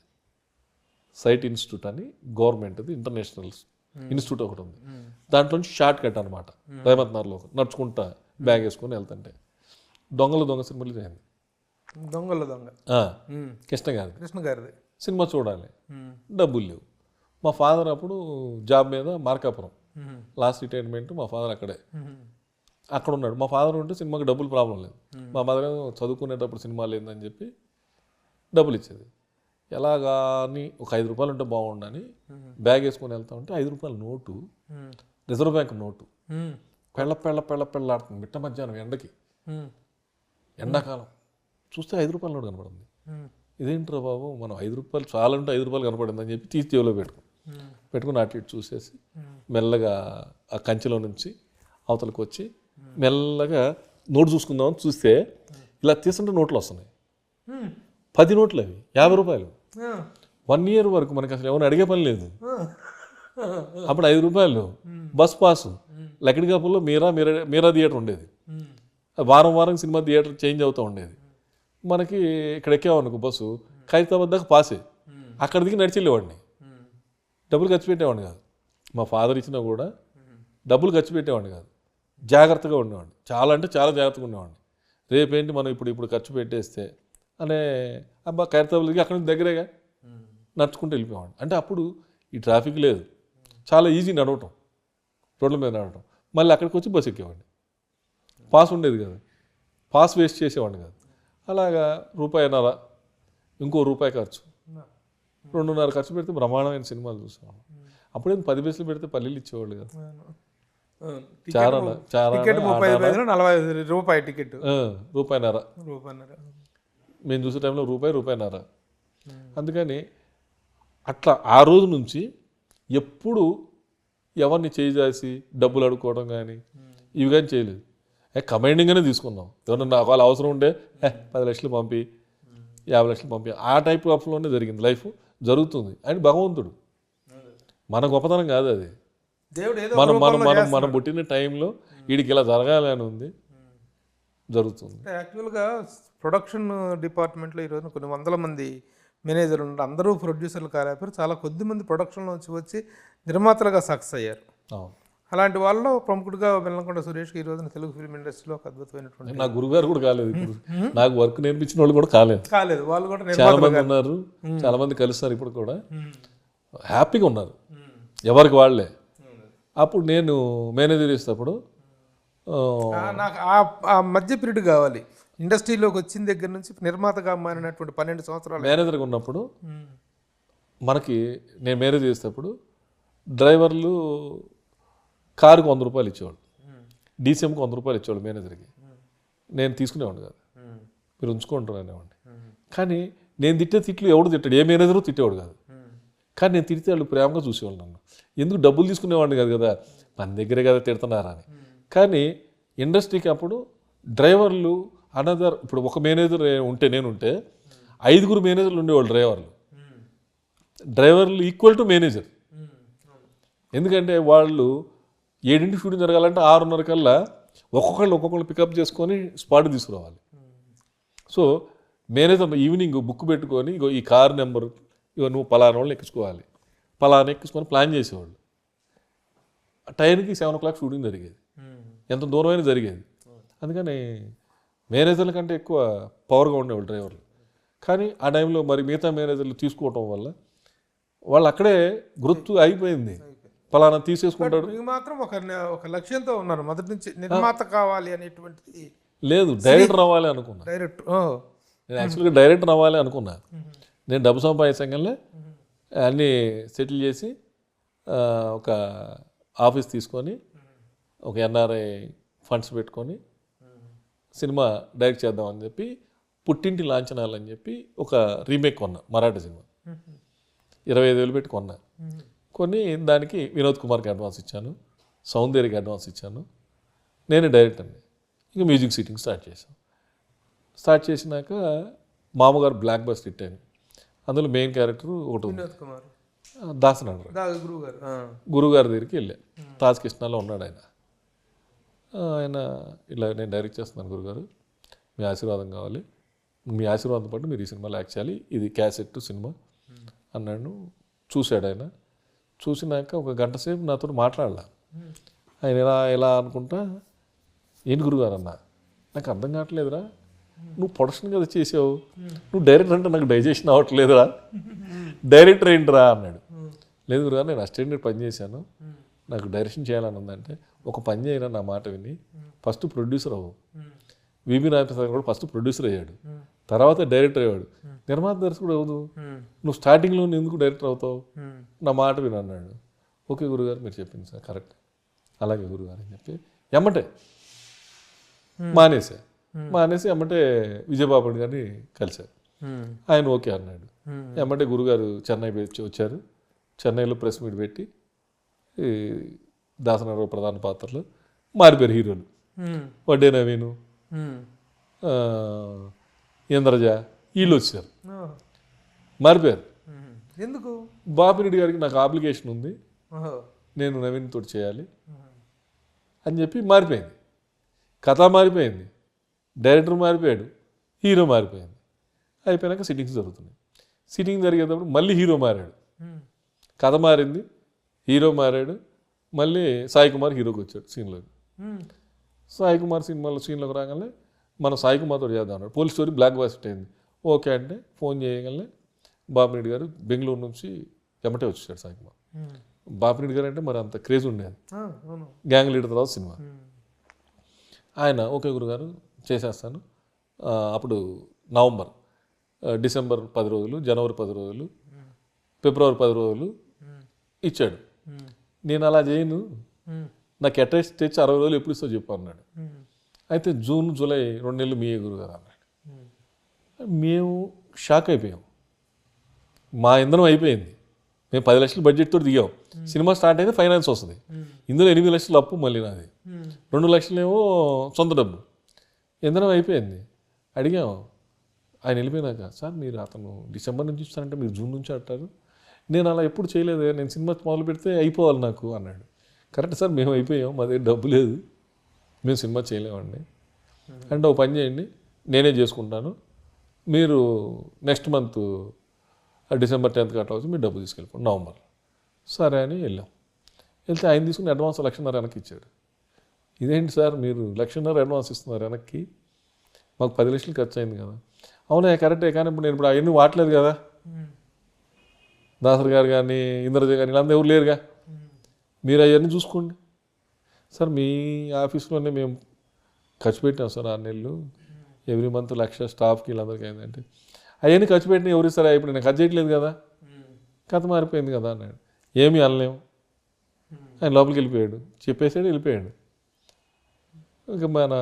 సైట్ ఇన్స్టిట్యూట్ అని, గవర్నమెంట్ది ఇంటర్నేషనల్ ఇన్స్టిట్యూట్ ఒకటి ఉంది. దాంట్లోంచి షార్ట్ కట్ అనమాట, రేవంత్ నగర్లో నడుచుకుంటా బ్యాగ్ వేసుకొని వెళ్తుంటే దొంగ సినిమాలు చేయండి. దొంగ కృష్ణ గారిది. సినిమా చూడాలి, డబ్బులు లేవు. మా ఫాదర్ అప్పుడు జాబ్ మీద మార్కాపురం, లాస్ట్ రిటైర్మెంట్ మా ఫాదర్ అక్కడే, అక్కడ ఉన్నాడు. మా ఫాదర్ ఉంటే సినిమాకి డబ్బులు ప్రాబ్లం లేదు. మా మదర్ చదువుకునేటప్పుడు సినిమా లేదని చెప్పి డబ్బులు ఇచ్చేది. ఎలాగా అని ఒక 5 రూపాయలు ఉంటే బాగుండని బ్యాగ్ వేసుకొని వెళ్తా ఉంటే 5 రూపాయల నోటు, రిజర్వ్ బ్యాంక్ నోటు పెళ్ళాడుతుంది మిట్ట మధ్యాహ్నం ఎండకి, ఎండాకాలం చూస్తే 5 రూపాయల నోటు కనపడింది. ఇదేంట్రా బాబు, మనం 5 రూపాయలు చాలంటే 5 రూపాయలు కనపడింది అని చెప్పి తీసి జేబులో పెట్టుకుని అటు ఇటు చూసేసి మెల్లగా ఆ కంచెలో నుంచి అవతలకు వచ్చి మెల్లగా నోటు చూసుకుందామని చూస్తే ఇలా తీసుకుంటే నోట్లు వస్తున్నాయి. 10 నోట్లు అవి, 50 రూపాయలు. 1 year వరకు మనకి అసలు ఎవరిని అడిగే పని లేదు. అప్పుడు 5 రూపాయలు బస్ పాసు, లకిడికాపుల్లో మీరా థియేటర్ ఉండేది. వారం సినిమా థియేటర్ చేంజ్ అవుతూ ఉండేది. మనకి ఇక్కడ ఎక్కామనుకో బస్సు ఖైరతాబాద్ దాకా పాసే, అక్కడ దిగి నడిచి వెళ్ళేవాడిని. డబ్బులు ఖర్చు పెట్టేవాడిని కాదు. మా ఫాదర్ ఇచ్చినా కూడా డబ్బులు ఖర్చు పెట్టేవాడిని కాదు. జాగ్రత్తగా ఉండేవాడిని, చాలా అంటే చాలా జాగ్రత్తగా ఉండేవాడిని. రేపేంటి మనం ఇప్పుడు ఖర్చు పెట్టేస్తే అనే అబ్బా ఖైరతాబాద్ దిగి అక్కడ నుంచి దగ్గరేగా నడుచుకుంటూ వెళ్ళిపోయేవాడిని. అంటే అప్పుడు ఈ ట్రాఫిక్ లేదు, చాలా ఈజీ నడవటం, రోడ్ల మీద నడవటం. మళ్ళీ అక్కడికి వచ్చి బస్సు ఎక్కేవాడిని. పాస్ ఉండేది కదా, పాస్ వేస్ట్ చేసేవాడిని కాదు. అలాగా ₹1.5, ఇంకో ₹1 ఖర్చు, 2.5 ఖర్చు పెడితే బ్రహ్మాండమైన సినిమాలు చూసేవాళ్ళం. అప్పుడేం 10 పైసలు పెడితే పల్లీలు ఇచ్చేవాళ్ళు కదా. టికెట్ 40 రూపాయి టికెట్, ₹1.5. మేము చూసే టైంలో ₹1.5. అందుకని అట్లా ఆ రోజు నుంచి ఎప్పుడు ఎవరిని చేసి డబ్బులు అడుక్కోవడం కానీ ఇవి కానీ చేయలేదు. కమాండింగ్గానే తీసుకున్నాం. ఎవరన్నా నాకు వాళ్ళ అవసరం ఉంటే 10 లక్షలు పంపి, 50 లక్షలు పంపి, ఆ టైప్ ఆఫ్లోనే జరిగింది. లైఫ్ జరుగుతుంది అని భగవంతుడు, మన గొప్పతనం కాదు అది. మనం మనం మనం మనం పుట్టిన టైంలో వీడికి ఇలా జరగాలి అని ఉంది, జరుగుతుంది. యాక్చువల్గా ప్రొడక్షన్ డిపార్ట్మెంట్లో ఈరోజు కొన్ని వందల మంది మేనేజర్లు ఉన్నారు. అందరూ ప్రొడ్యూసర్లు కాలేపారు, చాలా కొద్ది మంది ప్రొడక్షన్లో వచ్చి నిర్మాతలుగా సక్సెస్ అయ్యారు. అలాంటి వాళ్ళలో ప్రముఖుడిగా వెల్లకొండ సురేష్కి ఈ రోజున తెలుగు ఫిల్మ్ ఇండస్ట్రీలో ఒక అద్భుతమైనటువంటి, నా గురుగారు కూడా కాలేదు, ఇప్పుడు నాకు వర్క్ నేర్పించిన వాళ్ళు కూడా కాలేదు, వాళ్ళు కూడా చాలా మంది ఉన్నారు, చాలా మంది కలుస్తారు ఇప్పుడు కూడా, హ్యాపీగా ఉన్నారు ఎవరికి వాళ్ళే. అప్పుడు నేను మేనేజర్ చేసేటప్పుడు నాకు ఆ మధ్య పీరియడ్ కావాలి, ఇండస్ట్రీలోకి వచ్చిన దగ్గర నుంచి నిర్మాతగా మారినటువంటి 12 సంవత్సరాలు మేనేజర్గా ఉన్నప్పుడు మనకి, నేను మేనేజ్ చేసేటప్పుడు డ్రైవర్లు కారుకు ₹100 ఇచ్చేవాళ్ళు, డీసీఎంకి ₹100 ఇచ్చేవాళ్ళు మేనేజర్కి. నేను తీసుకునేవాడిని కాదు, మీరు ఉంచుకుంటారు అనేవాడిని. కానీ నేను తిట్లు ఎవడు తిట్టాడు, ఏ మేనేజరు తిట్టేవాడు కాదు. కానీ నేను తిడితే వాళ్ళు ప్రేమగా చూసేవాళ్ళు నన్ను. ఎందుకు డబ్బులు తీసుకునేవాడిని కాదు కదా, మన దగ్గరే కదా తిడుతున్నారా అని. కానీ ఇండస్ట్రీకి అప్పుడు డ్రైవర్లు అనదర్, ఇప్పుడు ఒక మేనేజర్ ఉంటే నేనుంటే 5 మేనేజర్లు ఉండేవాళ్ళు డ్రైవర్లు ఈక్వల్ టు మేనేజర్. ఎందుకంటే వాళ్ళు 7 షూటింగ్ జరగాలంటే 6:30 కల్లా ఒక్కొక్కళ్ళు పికప్ చేసుకొని స్పాట్ తీసుకురావాలి. సో మేనేజర్ ఈవినింగ్ బుక్ పెట్టుకొని ఇగో ఈ కార్ నెంబర్, ఇగో నువ్వు పలానా వాళ్ళు ఎక్కించుకోవాలి, పలానా ఎక్కించుకొని ప్లాన్ చేసేవాళ్ళు. టైంకి 7 o'clock షూటింగ్ జరిగేది, ఎంత దూరమైనా జరిగేది. అందుకని మేనేజర్ల కంటే ఎక్కువ పవర్గా ఉండేవాళ్ళు డ్రైవర్లు. కానీ ఆ టైంలో మరి మిగతా మేనేజర్లు తీసుకోవటం వల్ల వాళ్ళు అక్కడే గుర్తు అయిపోయింది, పలానా తీసేసుకుంటాడు. మాత్రం ఒక లక్ష్యంతో ఉన్నారు మొదటి నుంచి, నిర్మాత కావాలి అనేటువంటిది లేదు, డైరెక్టర్ అవ్వాలి అనుకున్నా. నేను యాక్చువల్గా డైరెక్టర్ అవ్వాలి అనుకున్నా. నేను డబ్బు సంపాదించగానే అన్నీ సెటిల్ చేసి ఒక ఆఫీస్ తీసుకొని ఒక NRI ఫండ్స్ పెట్టుకొని సినిమా డైరెక్ట్ చేద్దామని చెప్పి పుట్టింటి లాంఛనాలని చెప్పి ఒక రీమేక్ కొన్నా, మరాఠీ సినిమా. 25,000 పెట్టి కొన్నా. కొన్ని దానికి వినోద్ కుమార్కి అడ్వాన్స్ ఇచ్చాను, సౌందర్యకి అడ్వాన్స్ ఇచ్చాను, నేనే డైరెక్టర్ని. ఇంకా మ్యూజిక్ సీటింగ్ స్టార్ట్ చేసినాక మామగారు బ్లాక్ బస్టర్ హిట్ అయింది. అందులో మెయిన్ క్యారెక్టర్ ఒకటి ఉంది, దాసనాడు గురుగారి దగ్గరికి వెళ్ళా. తాజ్ కృష్ణాలో ఉన్నాడు ఆయన. ఇలా నేను డైరెక్ట్ చేస్తున్నాను గురుగారు, మీ ఆశీర్వాదం కావాలి, మీ ఆశీర్వాదం పాటు మీరు ఈ సినిమాలో యాక్ట్ చేయాలి, ఇది క్యాసెట్ సినిమా అన్నాడు. చూశాడు ఆయన. చూసినాక ఒక గంట సేపు నాతో మాట్లాడాల. ఆయన ఎలా అనుకుంటా, ఏంటి గురుగారు అన్న, నాకు అర్థం కావట్లేదురా, నువ్వు ప్రొడక్షన్ కదా చేసావు, నువ్వు డైరెక్టర్ అంటే నాకు డైజెషన్ అవ్వట్లేదురా, డైరెక్టర్ ఏంటిరా అన్నాడు. లేదు గురుగారు నేను అసిస్టెంట్ పని చేశాను, నాకు డైరెక్షన్ చేయాలని ఉందంటే ఒక పని చేయరా నా మాట విని, ఫస్ట్ ప్రొడ్యూసర్ అవ్వు. విబి నాగప్రసాద్ కూడా ఫస్ట్ ప్రొడ్యూసర్ అయ్యాడు, తర్వాత డైరెక్టర్ అయ్యాడు, నిర్మాత దర్శకుడు అవ్వదు, నువ్వు స్టార్టింగ్లో ఎందుకు డైరెక్టర్ అవుతావు, నా మాట విని అన్నాడు. ఓకే గురుగారు మీరు చెప్పింది సార్ కరెక్ట్, అలాగే గురుగారు అని చెప్పి ఎమ్మటే మానేసి ఎమ్మటే విజయబాబు గారిని కలిశారు. ఆయన ఓకే అన్నాడు. ఎమ్మటే గురుగారు చెన్నై వచ్చారు. చెన్నైలో ప్రెస్ మీట్ పెట్టి దాసనారావు ప్రధాన పాత్రలు మారిపోయారు హీరోలు. వడ్డే నవీను, ఇంద్రజ వీళ్ళు వచ్చారు, మారిపోయారు. ఎందుకు? బాపిరెడ్డి గారికి నాకు అప్లికేషన్ ఉంది, నేను నవీన్ తోటి చేయాలి అని చెప్పి మారిపోయింది. కథ మారిపోయింది, డైరెక్టర్ మారిపోయాడు, హీరో మారిపోయింది. అయిపోయాక సిట్టింగ్స్ జరుగుతున్నాయి. సిట్టింగ్ జరిగేటప్పుడు మళ్ళీ హీరో మారాడు, కథ మారింది, హీరో మారాడు, మళ్ళీ సాయి కుమార్ హీరోకి వచ్చాడు సీన్లోకి. సాయి కుమార్ సీన్లోకి రాగానే మనం సాయి కుమార్తో చేద్దాం అన్నాడు. పోలీస్ స్టోరీ బ్లాక్ బస్టర్ అయింది. ఓకే అంటే ఫోన్ చేయగానే బాపిరెడ్డి గారు బెంగళూరు నుంచి ఎమ్మటే వచ్చాడు సాయి కుమార్. బాపిరెడ్డి గారు అంటే మరి అంత క్రేజ్ ఉండేది, గ్యాంగ్ లీడర్ తర్వాత సినిమా. ఆయన ఓకే గురుగారు చేసేస్తాను. అప్పుడు నవంబర్, డిసెంబర్ 10 రోజులు, జనవరి 10 రోజులు, ఫిబ్రవరి 10 రోజులు ఇచ్చాడు. నేను అలా చేయను, నాకు అటెస్ట్ తెచ్చి 60 రోజులు ఎప్పుడు ఇస్తో చెప్పు అన్నాడు. అయితే జూన్ జూలై 2 నెలలు మీ గురుగారు అన్నాడు. మేము షాక్ అయిపోయాం, మా ఇంధనం అయిపోయింది. మేము 10 లక్షలు బడ్జెట్తో దిగాం, సినిమా స్టార్ట్ అయితే ఫైనాన్స్ వస్తుంది, ఇందులో 8 లక్షలు అప్పు మళ్ళీ నాది, 2 లక్షలేమో సొంత డబ్బు, ఇంధనం అయిపోయింది. అడిగాం. ఆయన వెళ్ళిపోయినాక సార్ మీరు అతను డిసెంబర్ నుంచి ఇస్తారంటే మీరు జూన్ నుంచి అంటారు, నేను అలా ఎప్పుడు చేయలేదు, నేను సినిమా మొదలు పెడితే అయిపోవాలి నాకు అన్నాడు. కరెక్ట్ సార్ మేము అయిపోయాం, మా దగ్గర డబ్బు లేదు, మేము సినిమా చేయలేమండి అంటే ఒక పని చేయండి నేనే చేసుకుంటాను, మీరు నెక్స్ట్ మంత్ డిసెంబర్ 10th కట్టవచ్చు, మీరు డబ్బు తీసుకెళ్ళిపోండి నవంబర్. సరే అని వెళ్ళాం. వెళ్తే ఆయన తీసుకుని అడ్వాన్స్ 1,00,000 వెనక్కి ఇచ్చాడు. ఇదేంటి సార్ మీరు 1,00,000 అడ్వాన్స్ ఇస్తున్నారు వెనక్కి, మాకు 10 లక్షలు ఖర్చు అయింది కదా. అవునా కరెక్టే, కానీ ఇప్పుడు నేను ఇప్పుడు అవన్నీ వాడలేదు కదా, దాసరి గారు కానీ ఇంద్రజ కానీ వీళ్ళందరూ ఎవరు లేరుగా, మీరు అవన్నీ చూసుకోండి. సార్ మీ ఆఫీస్లోనే మేము ఖర్చు పెట్టాం సార్ 6 నెలలు, ఎవ్రీ మంత్ 1,00,000 స్టాఫ్కి వీళ్ళందరికీ అయిందంటే అవన్నీ ఖర్చు పెట్టినా ఎవరు ఇస్తారా, ఇప్పుడు నేను ఖర్చు చేయట్లేదు కదా, కథ మారిపోయింది కదా అన్నాడు. ఏమీ అనలేము, ఆయన లోపలికి వెళ్ళిపోయాడు, చెప్పేసాడు వెళ్ళిపోయాడు. ఇక మన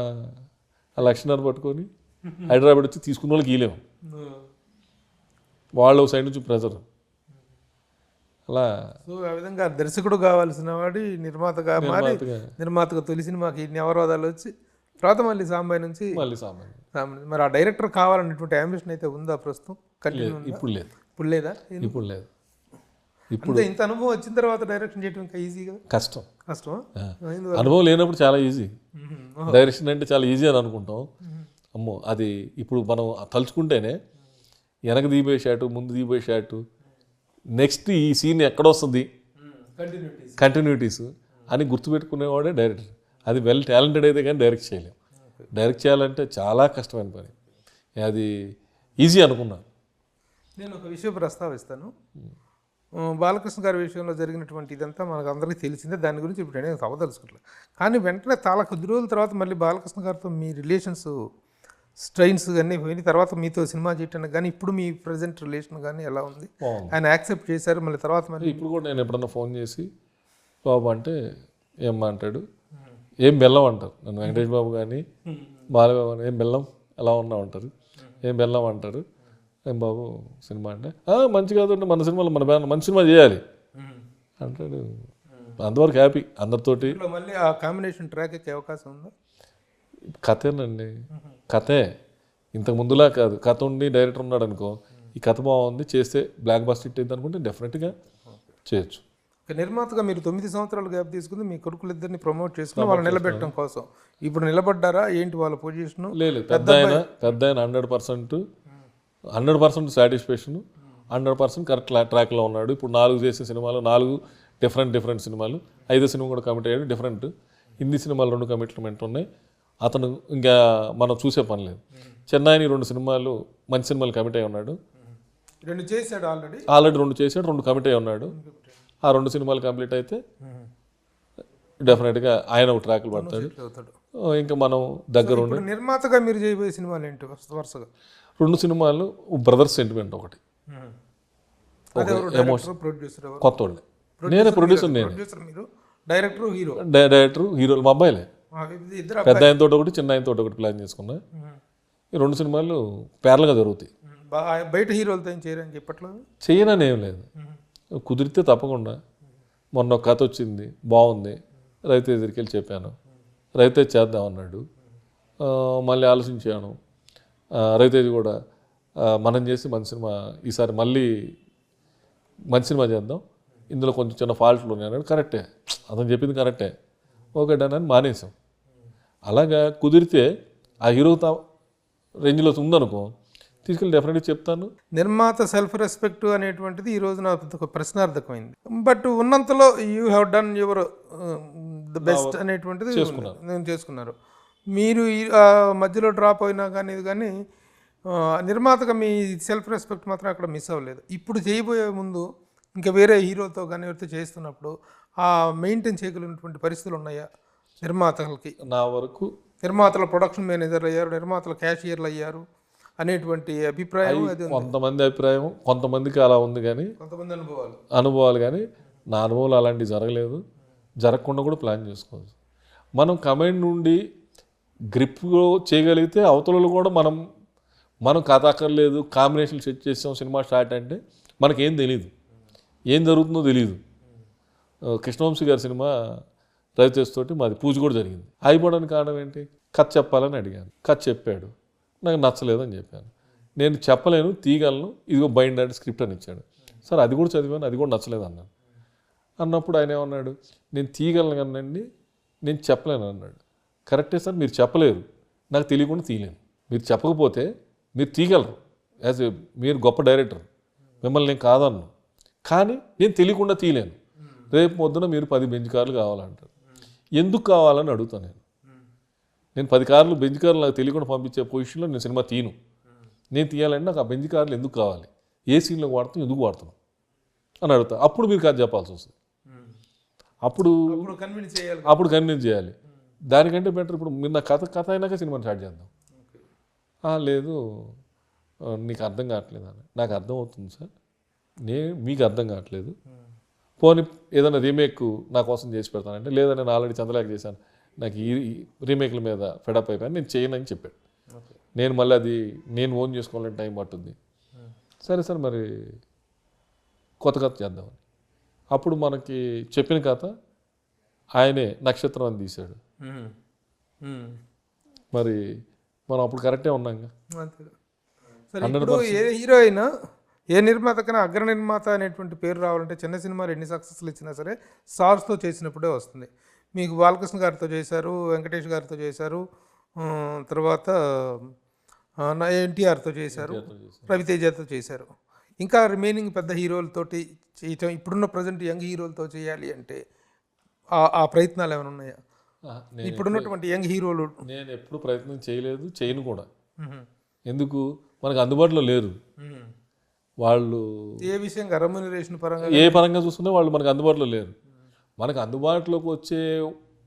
1,00,000 పట్టుకొని హైదరాబాద్ వచ్చి తీసుకున్న వాళ్ళకి ఇవ్వలేము, వాళ్ళ సైడ్ నుంచి ప్రెజర్. అలా సో ఆ విధంగా దర్శకుడు కావాల్సిన వాడి నిర్మాతగా మారి నిర్మాతగా తొలి సినిమాకి ఇన్ని అవరోధాలు వచ్చి తర్వాత మళ్ళీ సాంబాయి నుంచి మళ్ళీ సామాన్య. మరి ఆ డైరెక్టర్ కావాలనేటువంటి అంబిషన్ అయితే ఉందా ప్రస్తుతం? కంటిన్యూ ఇప్పుడు లేదు, ఇప్పుడు లేదా? ఇప్పుడు లేదు. ఇప్పుడు ఇంత అనుభవం వచ్చిన తర్వాత డైరెక్షన్ చేయడం ఇంకా ఈజీగా కష్టం. కష్టమా? అనుభవం లేనప్పుడు చాలా ఈజీ. డైరెక్షన్ అంటే చాలా ఈజీ అని అనుకుంటాం. అమ్మో అది ఇప్పుడు మనం తలుచుకుంటేనే వెనక దిగిపోయే షాటు, ముందు దిగిపోయే షాటు, నెక్స్ట్ ఈ సీన్ ఎక్కడొస్తుంది, కంటిన్యూటీస్ అని గుర్తుపెట్టుకునేవాడే డైరెక్టర్. అది వెల్ టాలెంటెడ్ అయితే కానీ డైరెక్ట్ చేయలేం. డైరెక్ట్ చేయాలంటే చాలా కష్టమైన పని, అది ఈజీ అనుకున్నాను. నేను ఒక విషయం ప్రస్తావిస్తాను. బాలకృష్ణ గారి విషయంలో జరిగినటువంటి ఇదంతా మనకు అందరికీ తెలిసిందే, దాని గురించి ఇప్పుడు నేను అవదలుచుకోవట్లేదు. కానీ వెంటనే చాలా కొద్ది రోజుల తర్వాత మళ్ళీ బాలకృష్ణ గారితో మీ రిలేషన్స్ స్ట్రెయిన్స్ అన్నీ పోయిన తర్వాత మీతో సినిమా చేయటానికి కానీ ఇప్పుడు మీ ప్రజెంట్ రిలేషన్ కానీ ఎలా ఉంది? ఆయన యాక్సెప్ట్ చేశారు మళ్ళీ తర్వాత మళ్ళీ? ఇప్పుడు కూడా నేను ఎప్పుడన్నా ఫోన్ చేసి బాబు అంటే ఏమ్మా అంటాడు, ఏం బెల్లం అంటారు నన్ను, వెంకటేష్ బాబు కానీ బాలబాబు అని, ఏం బెల్లం ఎలా ఉన్నావు అంటారు, ఏం బెల్లం అంటారు, ఏం బాబు సినిమా అంటే మంచి కాదు అంటే మన సినిమాలో మన బ్యాన్ మంచి సినిమా చేయాలి అంటాడు. అంతవరకు హ్యాపీ అందరితోటి. మళ్ళీ ఆ కాంబినేషన్ ట్రాక్ ఎక్కే అవకాశం ఉందా? కథేనండి, కథే ఇంతకు ముందులా కాదు. కథ ఉండి డైరెక్టర్ ఉన్నాడు అనుకో, ఈ కథ బాగుంది చేస్తే బ్లాక్ బస్టర్ హిట్ అయింది అనుకుంటే డెఫినెట్గా చేయొచ్చు. నిర్మాతగా మీరు 9 సంవత్సరాలు గ్యాప్ తీసుకుని మీ కొడుకులిద్దరిని ప్రమోట్ చేసుకుని వాళ్ళు నిలబెట్టడం కోసం ఇప్పుడు నిలబడ్డారా ఏంటి వాళ్ళ పొజిషన్? లేదు, పెద్ద ఆయన 100% సాటిస్ఫాక్షన్, 100% కరెక్ట్ ట్రాక్లో ఉన్నాడు. ఇప్పుడు 4 చేసే సినిమాలు 4 డిఫరెంట్ సినిమాలు, 5వ సినిమా కూడా కమిట్ అయ్యాడు డిఫరెంట్. హిందీ సినిమాలు 2 కమిట్మెంట్ ఉన్నాయి, అతను ఇంకా మనం చూసే పని లేదు. చెన్నైని 2 సినిమాలు మంచి సినిమాలు కమిట్ అయి ఉన్నాడు. 2 చేశాడు ఆల్రెడీ. ఆల్రెడీ 2 చేశాడు, 2 కమిట్ అయి ఉన్నాడు. ఆ 2 సినిమాలు కంప్లీట్ అయితే డెఫినెట్గా ఆయన ఒక ట్రాక్లు పడతాడు. అవుతాడు. ఇంకా మనం దగ్గర ఉండి ఇప్పుడు నిర్మాతగా మీరు చేయబోయే సినిమాలు ఏంటి వరుసగా? 2 సినిమాలు బ్రదర్స్ సెంటిమెంట్ ఒకటి, ప్రొడ్యూసర్ కొత్త వాళ్ళే. నేనే ప్రొడ్యూసర్, నేనే ప్రొడ్యూసర్, మీరు డైరెక్టర్, హీరో. డైరెక్టర్, హీరోలు మా అబ్బాయిలే. ఇద్దరు పెద్ద ఆయన తోటి ఒకటి, చిన్న ఆయన తోటి ఒకటి ప్లాన్ చేసుకున్నా. ఈ 2 సినిమాలు పేర్లుగా జరుగుతాయి. బయట హీరోలతో ఏం చేయడానికి ఇప్పట్లో చేయనని ఏం లేదు, కుదిరితే తప్పకుండా. మొన్న ఒక కథ వచ్చింది, బాగుంది, రైతు దగ్గరికి వెళ్ళి చెప్పాను, రైతే చేద్దాం అన్నాడు. మళ్ళీ ఆలోచించాను, రైతేది కూడా మనం చేసి మంచి సినిమా, ఈసారి మళ్ళీ మంచి సినిమా చేద్దాం, ఇందులో కొంచెం చిన్న ఫాల్ట్లు ఉన్నాయి అన్నాడు. కరెక్టే, అతను చెప్పింది కరెక్టే, ఓకే డన్ అని మానేసాం. అలాగా కుదిరితే ఆ హీరో రేంజ్లో ఉందనుకో, తీసుకెళ్ళి డెఫినెట్గా చెప్తాను. నిర్మాత సెల్ఫ్ రెస్పెక్ట్ అనేటువంటిది ఈ రోజు నాకు ఒక ప్రశ్నార్థకమైంది. బట్ ఉన్నంతలో you have done your the best అనేటువంటిది నేను చేసుకున్నారు. మీరు మధ్యలో డ్రాప్ అయినా కానీ ఇది కానీ నిర్మాతగా మీ సెల్ఫ్ రెస్పెక్ట్ మాత్రం అక్కడ మిస్ అవ్వలేదు. ఇప్పుడు చేయబోయే ముందు ఇంకా వేరే హీరోతో కానీ ఎవరితో చేస్తున్నప్పుడు ఆ మెయింటైన్ చేయగలిగినటువంటి పరిస్థితులు ఉన్నాయా నిర్మాతలకి? నా వరకు నిర్మాతల ప్రొడక్షన్ మేనేజర్లు అయ్యారు, నిర్మాతల క్యాషియర్లు అయ్యారు అనేటువంటి అభిప్రాయం అది ఉంది. కొంతమంది అభిప్రాయం, కొంతమందికి అలా ఉంది, కానీ కొంతమంది అనుభవాలు కానీ నా అనుభవాలు అలాంటివి జరగలేదు, జరగకుండా కూడా ప్లాన్ చేసుకోవచ్చు. మనం కమాండ్ నుండి గ్రిప్ చేయగలిగితే అవతలలో కూడా మనం కథ అక్కర్లేదు, కాంబినేషన్ సెట్ చేసాం, సినిమా స్టార్ట్ అంటే మనకేం తెలియదు, ఏం జరుగుతుందో తెలియదు. కృష్ణవంశీ గారి సినిమా రవితేజ్ తోటి మాది పూజ కూడా జరిగింది. అయిపోవడానికి కారణం ఏంటి? కథ చెప్పాలని అడిగాను, కథ చెప్పాడు, నాకు నచ్చలేదని చెప్పాను. నేను చెప్పలేను, తీయగలను, ఇదిగో బైండ్ అండ్ స్క్రిప్ట్ అని ఇచ్చాడు. సార్ అది కూడా చదివాను, అది కూడా నచ్చలేదు అన్నాను. అన్నప్పుడు ఆయన ఏమన్నాడు, నేను తీయగలను కానండి, నేను చెప్పలేను అన్నాడు. కరెక్టే సార్, మీరు చెప్పలేరు, నాకు తెలియకుండా తీయలేను. మీరు చెప్పకపోతే మీరు తీయగలరు, మీరు గొప్ప డైరెక్టర్, మిమ్మల్ని నేను కాదన్ను, కానీ నేను తెలియకుండా తీయలేను. రేపు పొద్దున మీరు 10 బెంచ్ కార్లు కావాలంటారు, ఎందుకు కావాలని అడుగుతాను. నేను 10 కార్లు బెంచ్ కార్లు నాకు తెలియకుండా పంపించే పొజిషన్లో నేను సినిమా తీయను. నేను తీయాలంటే నాకు ఆ బెంచ్ కార్లు ఎందుకు కావాలి, ఏ సీన్లో వాడుతాం, ఎందుకు వాడుతున్నాం అని అడుగుతా. అప్పుడు మీరు కథ చెప్పాల్సి వస్తుంది, అప్పుడు కన్విన్స్ చేయాలి. దానికంటే బెటర్ ఇప్పుడు మీరు నా కథ అయినాక సినిమాని స్టార్ట్ చేద్దాం. లేదు నీకు అర్థం కావట్లేదు అని. నాకు అర్థం అవుతుంది సార్, మీకు అర్థం కావట్లేదు, పోనీ ఏదైనా రీమేక్ నా కోసం చేసి పెడతానంటే, లేదా నేను ఆల్రెడీ చంద్రలేఖ చేశాను, నాకు ఈ రీమేక్ల మీద ఫెడప్ అయిపోయాను, నేను చేయనని చెప్పాడు. నేను మళ్ళీ అది నేను ఓన్ చేసుకోవాలంటే టైం పట్టుద్ది. సరే సార్ మరి కొత్త కథ చేద్దామని. అప్పుడు మనకి చెప్పిన కథ ఆయనే నక్షత్రం అని తీశాడు. మరి మనం అప్పుడు కరెక్టే ఉన్నాంగా. ఇప్పుడు ఏ హీరో అయినా, ఏ నిర్మాతకైనా అగ్ర నిర్మాత అనేటువంటి పేరు రావాలంటే చిన్న సినిమాలు ఎన్ని సక్సెస్లు ఇచ్చినా సరే స్టార్స్తో చేసినప్పుడే వస్తుంది. మీకు బాలకృష్ణ గారితో చేశారు, వెంకటేష్ గారితో చేశారు, తర్వాత ఎన్టీఆర్తో చేశారు, రవితేజతో చేశారు. ఇంకా రిమైనింగ్ పెద్ద హీరోలతోటి చేయటం, ఇప్పుడున్న ప్రజెంట్ యంగ్ హీరోలతో చేయాలి అంటే ఆ ప్రయత్నాలు ఏమైనా ఉన్నాయా? ఇప్పుడున్నటువంటి యంగ్ హీరోలు నేను ఎప్పుడు ప్రయత్నం చేయలేదు, చేయను కూడా. ఎందుకు, మనకు అందుబాటులో లేరు వాళ్ళు. ఏ విషయంగా, రెమ్యూనరేషన్ పరంగా, ఏ పరంగా చూసుకున్నా వాళ్ళు మనకు అందుబాటులో లేరు. మనకు అందుబాటులోకి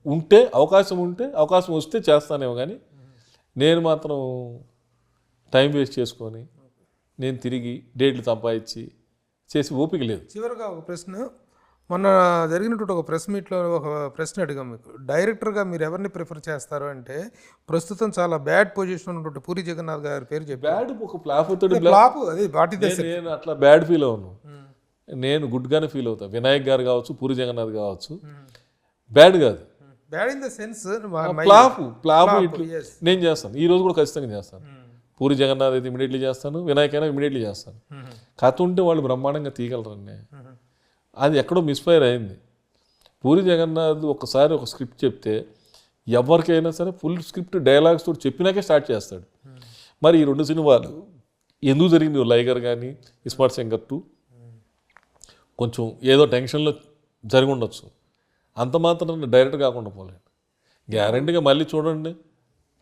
ఉంటే అవకాశం వస్తే చేస్తానేమో, కానీ నేను మాత్రం టైం వేస్ట్ చేసుకొని నేను తిరిగి డేట్లు సంపాదించి చేసి ఓపిక లేదు. చివరిగా ఒక ప్రశ్న, మొన్న జరిగినటువంటి ఒక ప్రెస్ మీట్లో ఒక ప్రశ్న అడిగాం మీకు. డైరెక్టర్గా మీరు ఎవరిని ప్రిఫర్ చేస్తారు అంటే, ప్రస్తుతం చాలా బ్యాడ్ పొజిషన్ ఉన్నటువంటి పూరి జగన్నాథ్ గారి పేరు చెప్పి, బ్యాడ్ ఒక ఫ్లాప్ అవుతాడు, నేను అట్లా బ్యాడ్ ఫీల్ అవును, నేను గుడ్గానే ఫీల్ అవుతా. వినాయక్ గారు కావచ్చు, పూరి జగన్నాథ్ కావచ్చు, బ్యాడ్ కాదు, bad in the sense flop నేను చేస్తాను. ఈ రోజు కూడా ఖచ్చితంగా చేస్తాను. పూరి జగన్నాథ్ అయితే ఇమీడియట్లీ చేస్తాను, వినాయక్ అయినా ఇమీడియట్లీ చేస్తాను. కథ ఉంటే వాళ్ళు బ్రహ్మాండంగా తీయగలరండి. అది ఎక్కడో మిస్ఫైర్ అయింది. పూరి జగన్నాథ్ ఒకసారి ఒక స్క్రిప్ట్ చెప్తే ఎవరికైనా సరే ఫుల్ స్క్రిప్ట్ డైలాగ్స్ తోటి చెప్పినాకే స్టార్ట్ చేస్తాడు. మరి ఈ 2 సినిమాలు ఎందుకు జరిగింది? లైగర్ కానీ ఇస్మార్ట్ శంకర్ 2 కొంచెం ఏదో టెన్షన్లో జరిగి ఉండొచ్చు, అంత మాత్రం డైరెక్ట్ కాకుండా పోలేదు. గ్యారంటీగా మళ్ళీ చూడండి,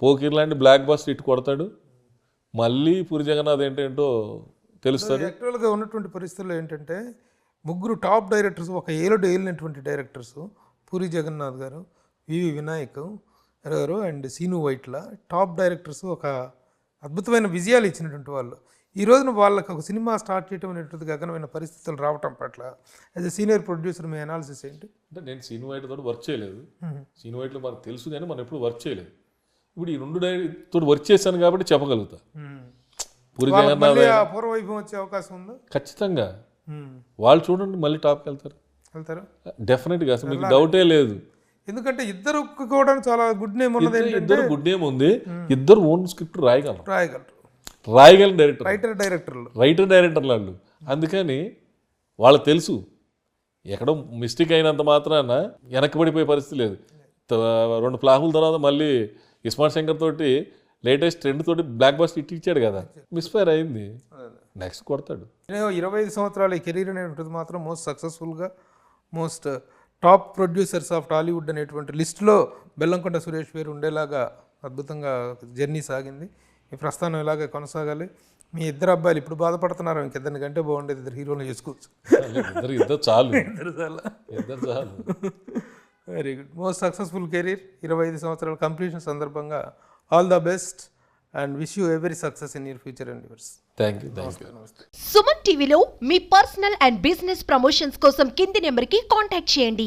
పోకిర్ లాంటి బ్లాక్ బస్టర్ ఇటు కొడతాడు, మళ్ళీ పూరి జగన్నాథ్ ఏంటంటో తెలుస్తుంది. యాక్చువల్గా ఉన్నటువంటి పరిస్థితుల్లో ఏంటంటే ముగ్గురు టాప్ డైరెక్టర్స్, ఒక ఏలుడు ఏలినటువంటి directors, Puri Jagannadh garu, VV Vinayak garu and Seenu Vaitla top directors, ఒక అద్భుతమైన విజయాలు ఇచ్చినటువంటి వాళ్ళు. ఈ రోజున వాళ్ళకి ఒక సినిమా స్టార్ట్ చేయడం అనేటువంటి గగనమైన పరిస్థితులు రావటం పట్ల as a senior producer me analysis ఏంటి? అంటే నేను సీను వైట్ తోటి వర్క్ చేయలేదు, సీను వైట్లో మనకు తెలుసు కానీ మనం ఎప్పుడు వర్క్ చేయలేదు. ఇప్పుడు ఈ 2 డైరెక్టర్ వర్క్ చేశాను కాబట్టి చెప్పగలుగుతా. పూరి జగన్నాథ్ పూర్వవైభవం వచ్చే అవకాశం ఉందా? ఖచ్చితంగా. వాళ్ళు చూడండి మళ్ళీ టాప్కి వెళ్తారు డెఫినెట్గా, అసలు మీకు డౌటే లేదు. ఎందుకంటే ఇద్దరు కూడా చాలా గుడ్ నేమ్ ఉన్నది. ఇద్దరు గుడ్ నేమ్ ఉంది, ఇద్దరు ఓన్ స్క్రిప్ట్ రాయగలరు డైరెక్టర్, రైటర్ డైరెక్టర్లు వాళ్ళు. అందుకని వాళ్ళకి తెలుసు ఎక్కడో మిస్టేక్ అయినంత మాత్రాన వెనక్కిపడిపోయే పరిస్థితి లేదు. 2 ఫ్లాపుల తర్వాత మళ్ళీ ఇస్మార్ట్ శంకర్ తోటి లేటెస్ట్ ట్రెండ్ తోటి బ్లాక్ బస్టర్ ఇచ్చాడు కదా, మిస్ఫైర్ అయింది, నెక్స్ట్ కొడతాడు. 25 సంవత్సరాల ఈ కెరీర్ అనేటువంటిది మాత్రం మోస్ట్ సక్సెస్ఫుల్గా most top producers of Tollywood అనేటువంటి లిస్టులో బెల్లంకొండ సురేష్ పేరు ఉండేలాగా అద్భుతంగా జర్నీ సాగింది. ఈ ప్రస్థానం ఇలాగే కొనసాగాలి. మీ ఇద్దరు అబ్బాయిలు ఇప్పుడు బాధపడుతున్నారు, ఇంకిద్దరిని కంటే బాగుండేది, 2 హీరోలు చేసుకోవచ్చు. ఇద్దరు చాలు. Very good. Most successful career, 25 సంవత్సరాల కంప్లీషన్ సందర్భంగా all the best and wish you every success in your future endeavours. Thank you. Suman టీవీలో మీ పర్సనల్ అండ్ బిజినెస్ ప్రమోషన్స్ కోసం కింది నెంబర్కి కాంటాక్ట్ చేయండి.